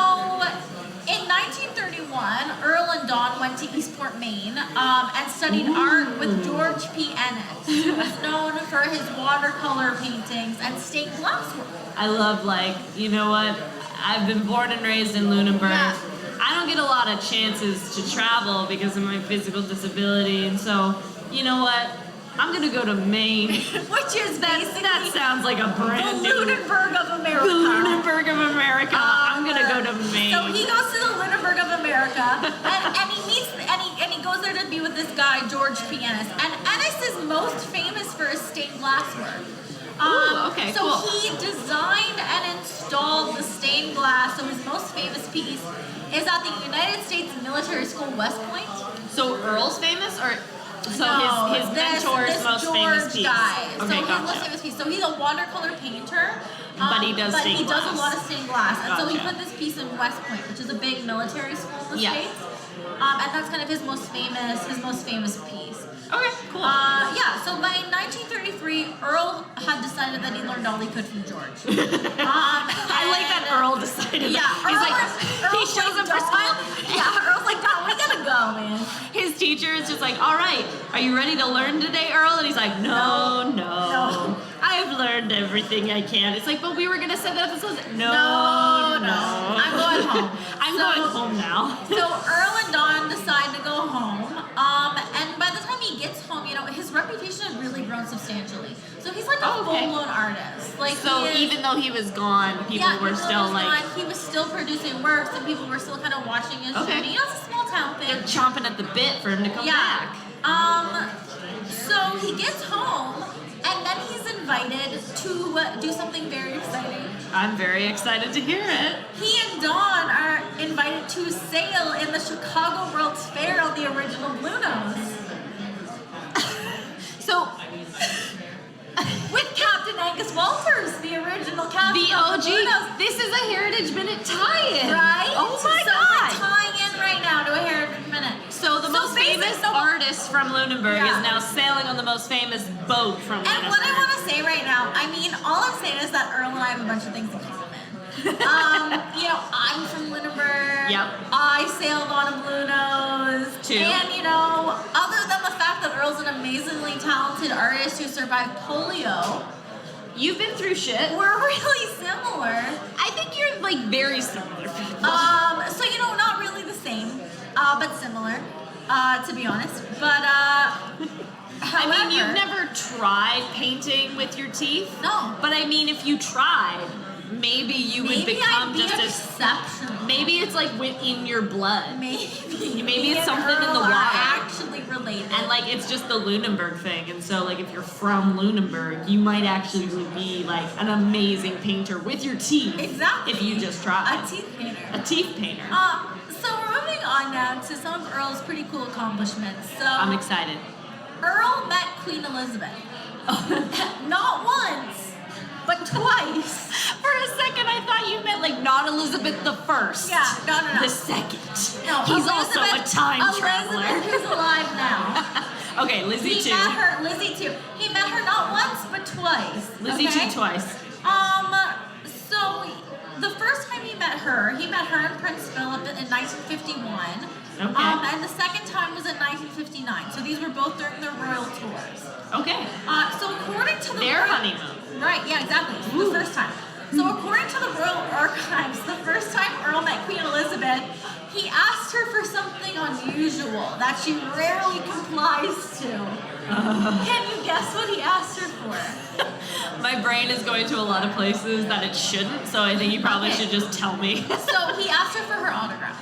in 1931, Earl and Dawn went to Eastport, Maine, and studied art with George P. Ennis, who was known for his watercolor paintings and stained glass work. I love, like, you know what? I've been born and raised in Lunenburg. Yeah. I don't get a lot of chances to travel because of my physical disability, and so, you know what? I'm gonna go to Maine. Which is basically That sounds like a brand the new Lunenburg of America. The Lunenburg of America. I'm gonna go to Maine. So he goes to the Lunenburg of America, and he meets and he goes there to be with this guy George P. Ennis. And Ennis is most famous for his stained glass work. Ooh, okay, so cool. he designed and installed the stained glass. So his most famous piece is at the United States Military School, West Point. So Earl's famous, or so No, his mentor's this most George famous piece? guy. Okay, so his most gotcha. famous piece. So he's a watercolor painter. But he does But stained he does glass. a lot of stained glass, and so he Gotcha. put this piece in West Point, which is a big military school in the Yeah. States. And that's kind of his most famous piece. Okay, cool. Yeah. So by 1933, Earl had decided that he learned all he could from George. I like that Earl decided. Yeah, that. He's like, he Earl's shows up for "Dawn." school. Yeah, Earl's like, "Dawn, we gotta go, man." His teacher is just like, all right, are you ready to learn today, Earl? And he's like, no. No. I've learned everything I can. It's like, but we were gonna set that up. No. I'm going home. I'm So- going home now. So Earl and Dawn decide to go home, and by the time he gets home, you know, his reputation had really grown substantially. So he's like a Oh, okay. full-blown artist. Like So he is, even though he was gone, people were even though still he was like, gone, he was still producing works, and people were still kind of watching his Okay. journey. You know, it's a small town thing. they're chomping at the bit for him to come Yeah. back. So he gets home, and then he's invited to do something very exciting. I'm very excited to hear it. He and Dawn are invited to sail in the Chicago World's Fair on the original Blue Nose. So With Captain Angus Walters, the original captain the of OG, the Blue Nose. this is a Heritage Minute tie-in. Right? Oh my so god. we're tying in right now to a Heritage Minute. So the most famous artist from Lunenburg Yeah. is now sailing on the most famous boat from And Lunenburg. what I want to say right now, I mean, all I'm saying is that Earl and I have a bunch of things in common. You know, I'm from Lunenburg. Yep. I sailed on a Blue Nose. Too. And, you know, other than the fact that Earl's an amazingly talented artist who survived polio, You've been through shit. we're really similar. I think you're like very similar people. So, you know, not really the same, but similar, to be honest. But, I mean, you've however- never tried painting with your teeth. No. But I mean, if you tried, maybe you would Maybe become I'd be just as. exceptional. Maybe it's like within your blood. Maybe Maybe it's me and something in the Earl are water. actually related. And like it's just the Lunenburg thing, and so like if you're from Lunenburg, you might actually be like an amazing painter with your teeth. Exactly. If you just try. A teeth painter. A teeth painter. So we're moving on now to some of Earl's pretty cool accomplishments. So I'm excited. Earl met Queen Elizabeth. Not once, but twice. For a second, I thought you meant like not Elizabeth the First. Yeah, no. The second. No, He's also a Elizabeth- time traveler. Elizabeth, who's alive now. Okay, Lizzie He too. met her, Lizzie too. He met her not once, but twice. Lizzie okay? too twice. So the first time he met her in Prince Philip in 1951. Okay. And the second time was in 1959. So these were both during their royal tours. Okay. So according to the Their royal- honeymoon. Right, yeah, exactly. Ooh. The first time. So according to the royal archives, the first time Earl met Queen Elizabeth, he asked her for something unusual that she rarely complies to. Can you guess what he asked her for? My brain is going to a lot of places that it shouldn't, so I think you probably Okay. should just tell me. So he asked her for her autograph.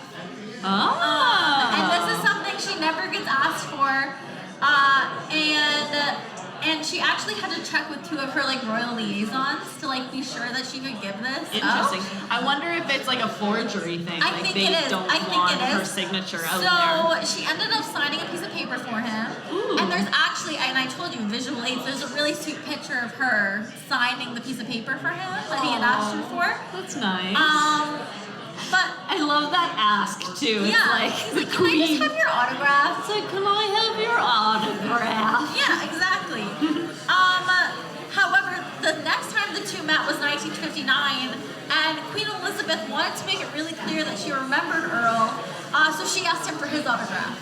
Oh. And this is something she never gets asked for. and she actually had to check with 2 of her like royal liaisons to like be sure that she could give this. Interesting. I wonder if it's like a forgery thing. I like think they it is. don't I think want it is. her signature out there. So she ended up signing a piece of paper for him. Ooh. And there's actually, and I told you, visual aids, there's a really sweet picture of her signing the piece of paper for him that he had asked her for. That's nice. But I love that ask too. yeah, It's like he's the like, can I just queen. have your autograph? It's like, can I have your autograph? Yeah, exactly. However, the next time the 2 met was 1959, and Queen Elizabeth wanted to make it really clear that she remembered Earl, so she asked him for his autograph.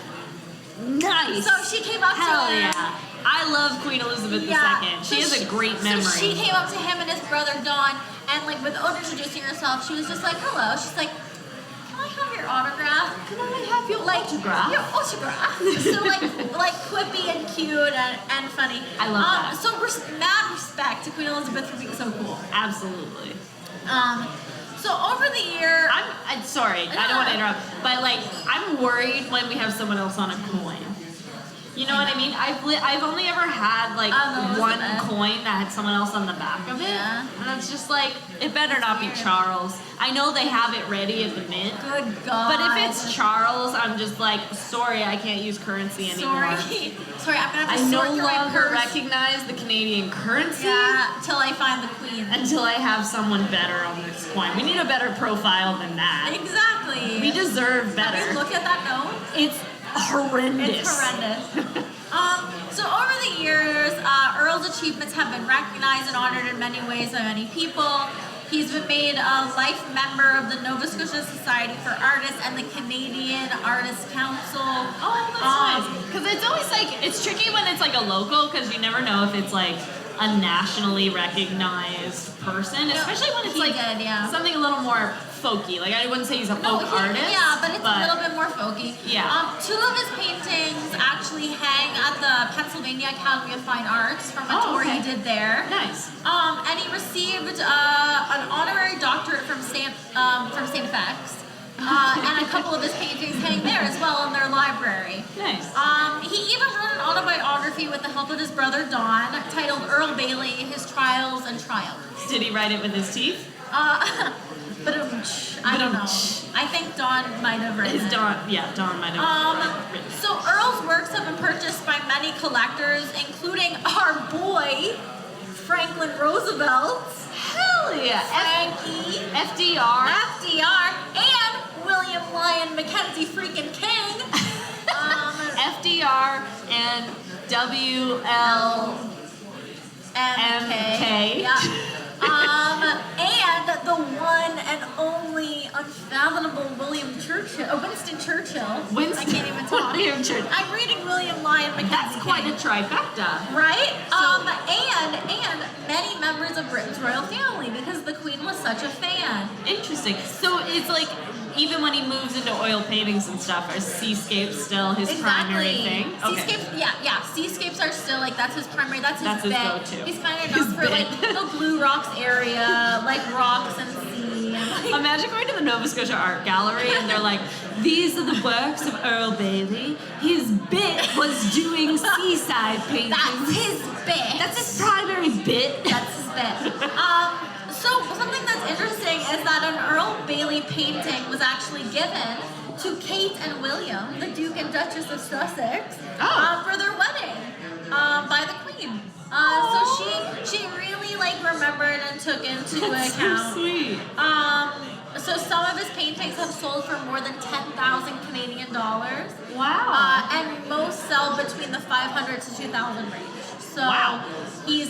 Nice. So she came up Hell to him. yeah. I love Queen Elizabeth II. She has a great memory. So she came up to him and his brother Don, and like without introducing herself, she was just like, "Hello." She's like, "Can I have your autograph? Can I have your autograph? Your autograph." So like quippy and cute and funny. I love that. So mad respect to Queen Elizabeth for being so cool. Absolutely. So over the year, I'm sorry, I don't want to interrupt, but like I'm worried when we have someone else on a coin. You know what I mean? I've only ever had like one coin that had someone else on the back of it, Yeah. and it's just like it better not be Charles. I know they have it ready at the mint, good God. but if it's Charles, I'm just like, sorry, I can't use currency anymore. Sorry, I'm gonna have to I sort no through my longer purse. recognize the Canadian currency. Yeah, till I find the Queen. Until I have someone better on this coin. We need a better profile than that. Exactly. We deserve Have better. you look at that note? It's horrendous. It's horrendous. So over the years, Earl's achievements have been recognized and honored in many ways by many people. He's been made a life member of the Nova Scotia Society for Artists and the Canadian Artists Council. Oh, that's nice. Because it's always like, it's tricky when it's like a local, because you never know if it's like a nationally recognized person, especially when it's like something a little more folky. Like I wouldn't say he's a folk artist. Yeah, but it's a little bit more folky. Yeah. 2 of his paintings actually hang at the Pennsylvania Academy of Fine Arts from a tour he did there. Nice. And he received an honorary doctorate from St. FX. And a couple of his paintings hang there as well in their library. Nice. He even wrote an autobiography with the help of his brother Don, titled Earl Bailly: His Trials and Triumphs. Did he write it with his teeth? But I don't know. I think Don might have written it. Don might have written it. So Earl's works have been purchased by many collectors, including our boy, Franklin Roosevelt. Hell yeah. Frankie. FDR. And William Lyon Mackenzie freaking King. FDR and WL. MK. Yeah. And the one and only unfathomable Winston Churchill. I can't even talk. William Churchill. I'm reading William Lyon Mackenzie. That's quite a trifecta. Right? And many members of Britain's royal family, because the Queen was such a fan. Interesting. So it's like, even when he moves into oil paintings and stuff, are seascapes still his primary thing? Seascapes, yeah. Seascapes are still like, that's his primary, that's his bit. go-to. He's kind of known for like the Blue Rocks area, like rocks and sea. And, like, imagine going to the Nova Scotia Art Gallery and they're like, these are the works of Earl Bailly. His bit was doing seaside paintings. That's his bit. That's his primary bit. That's his bit. So something that's interesting is that an Earl Bailly painting was actually given to Kate and William, the Duke and Duchess of Sussex, for their wedding by the Queen. So she really like remembered and took into account. So sweet. So some of his paintings have sold for more than 10,000 Canadian dollars. Wow. And most sell between the 500 to 2,000 range. So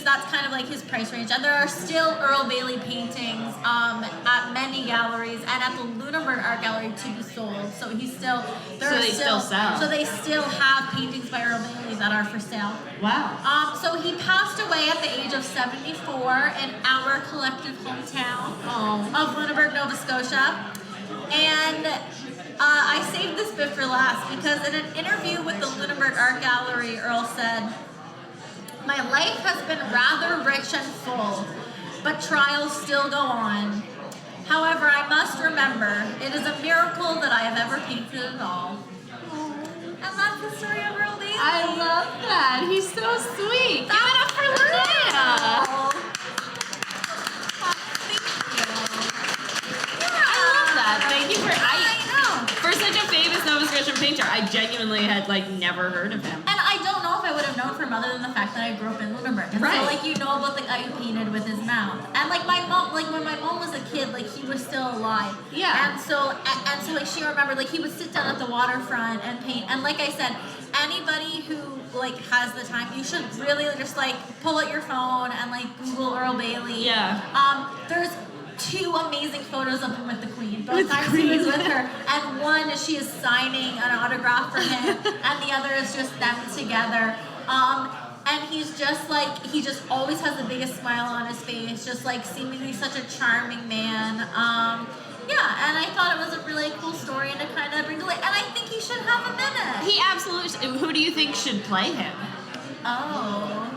that's kind of like his price range. And there are still Earl Bailly paintings at many galleries and at the Lunenburg Art Gallery to be sold. So they still sell. So they still have paintings by Earl Bailly that are for sale. Wow. So he passed away at the age of 74 in our collective hometown of Lunenburg, Nova Scotia. And I saved this bit for last because in an interview with the Lunenburg Art Gallery, Earl said, "My life has been rather rich and full, but trials still go on. However, I must remember, it is a miracle that I have ever painted at all." And that's the story of Earl Bailly. I love that. He's so sweet. Give it up for had like never heard of him. And I don't know if I would have known from other than the fact that I grew up in Lunenburg. And Right. so like you know about the guy who painted with his mouth. And like my mom, like when my mom was a kid, like he was still alive. Yeah. And so like she remembered like he would sit down at the waterfront and paint. And like I said, anybody who like has the time, you should really just like pull out your phone and like Google Earl Bailly. Yeah. There's 2 amazing photos of him with the Queen. Both times he was with her. And one, she is signing an autograph for him, and the other is just them together. And he's just like, he just always has the biggest smile on his face, just like seemingly such a charming man. Yeah, and I thought it was a really cool story and to kind of bring to light. And I think he should have a minute. He absolutely. Who do you think should play him? Oh.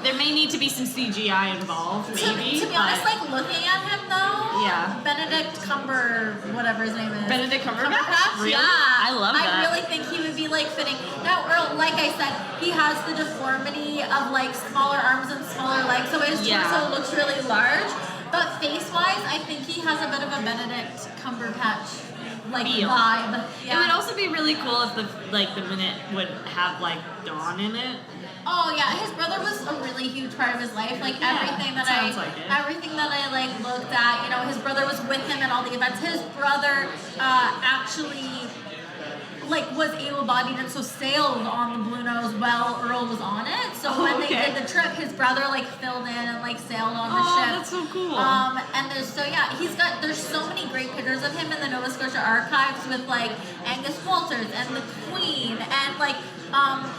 There may need to be some CGI involved, maybe. To be honest, like looking at him though, Yeah. Benedict whatever his name is. Benedict Cumberbatch? Really? Yeah. I love that. I really think he would be like fitting. Now, Earl, like I said, he has the deformity of like smaller arms and smaller legs, so his torso looks really large. But face-wise, I think he has a bit of a Benedict Cumberbatch like Feel. vibe. Yeah. It would also be really cool if the minute would have like Dawn in it. Oh yeah, his brother was a really huge part of his life. Like Yeah, everything that sounds like it. everything that I like looked at, you know, his brother was with him at all the events. His brother actually like was able-bodied and so sailed on the Blue Nose while Earl was on it. So when they did the trip, his brother like filled in and like sailed on the ship. That's so cool. And there's so many great pictures of him in the Nova Scotia archives with like Angus Walters and the Queen and like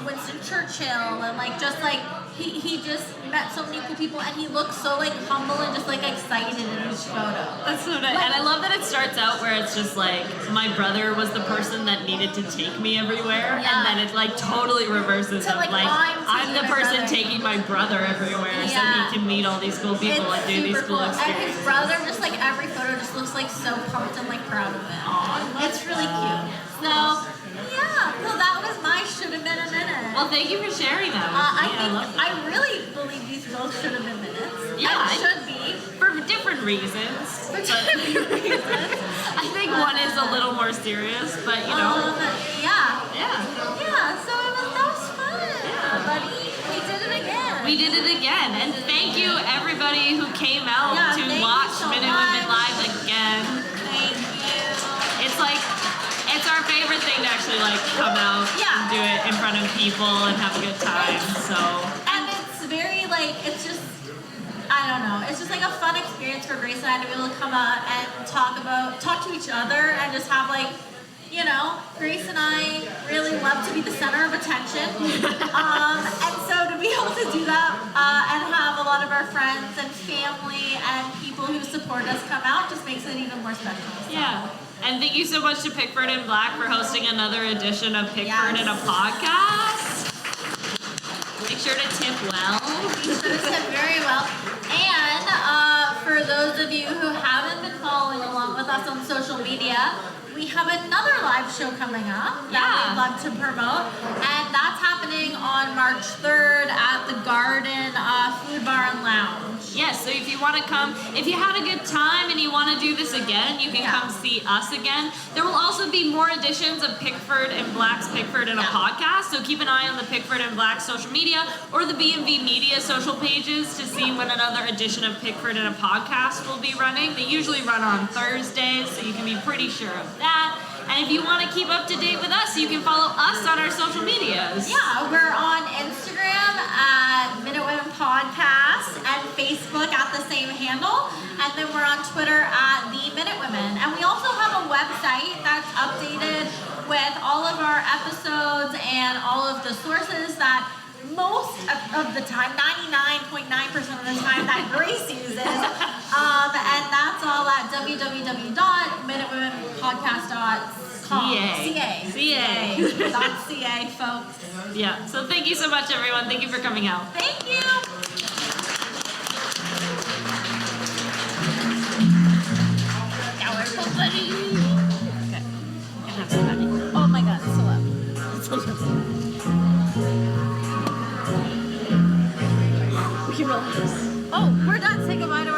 Winston Churchill and like just like he just met so many cool people and he looks so like humble and just like excited in each photo. That's so nice. And I love that it starts out where it's just like my brother was the person that needed to take me everywhere, and then it like totally reverses To, of like, like I'm the taking my person brother. taking my brother everywhere so he can meet all these cool people It's and do these super cool cool. experiences. And his brother, just like every photo, just looks like so pumped and like proud of it. It's really cute. So yeah, so that was my should have been a minute. Well, thank you for sharing that. I really believe these both should have been minutes. Yeah, and should be. For different reasons. For different reasons. I think one is a little more serious, but you know. Yeah. Yeah. So that was fun, buddy. We did it again. We did it again, and thank you everybody who came out to thank watch you so Minute Women much. Live again. Thank you. It's like, it's our favorite thing to actually like come out and do it in front of people and have a good time. So. And it's very like, it's just, I don't know, it's just like a fun experience for Grace and I to be able to come out and talk to each other and just have like, you know, Grace and I really love to be the center of attention. And so to be able to do that and have a lot of our friends and family and people who support us come out just makes it even more special. So. Yeah. And thank you so much to Pickford and Black for hosting another edition of Pickford in a Podcast. Make sure to tip well. Be sure to tip very well. And for those of you who haven't been following along with us on social media, we have another live show coming up that we'd love to promote. And that's happening on March 3rd at the Garden Food Bar and Lounge. Yes, so if you want to come, if you had a good time and you want to do this again, you can come see us again. There will also be more editions of Pickford and Black's Pickford in a Podcast, so keep an eye on the Pickford and Black social media or the B&V Media social pages to see when another edition of Pickford in a Podcast will be running. They usually run on Thursdays, so you can be pretty sure of that. And if you want to keep up to date with us, you can follow us on our social medias. Yeah, we're on Instagram at Minute Women Podcast and Facebook at the same handle. And then we're on Twitter at The Minute Women. And we also have a website that's updated with all of our episodes and all of the sources that most of the time, 99.9% of the time, that Grace uses. And that's all at www.minutewomenpodcast.com. CA, folks. Yeah, so thank you so much, everyone. Thank you for coming out. Thank you. Oh my god, it's so loud. We can relax. Oh, we're done. Say goodbye to our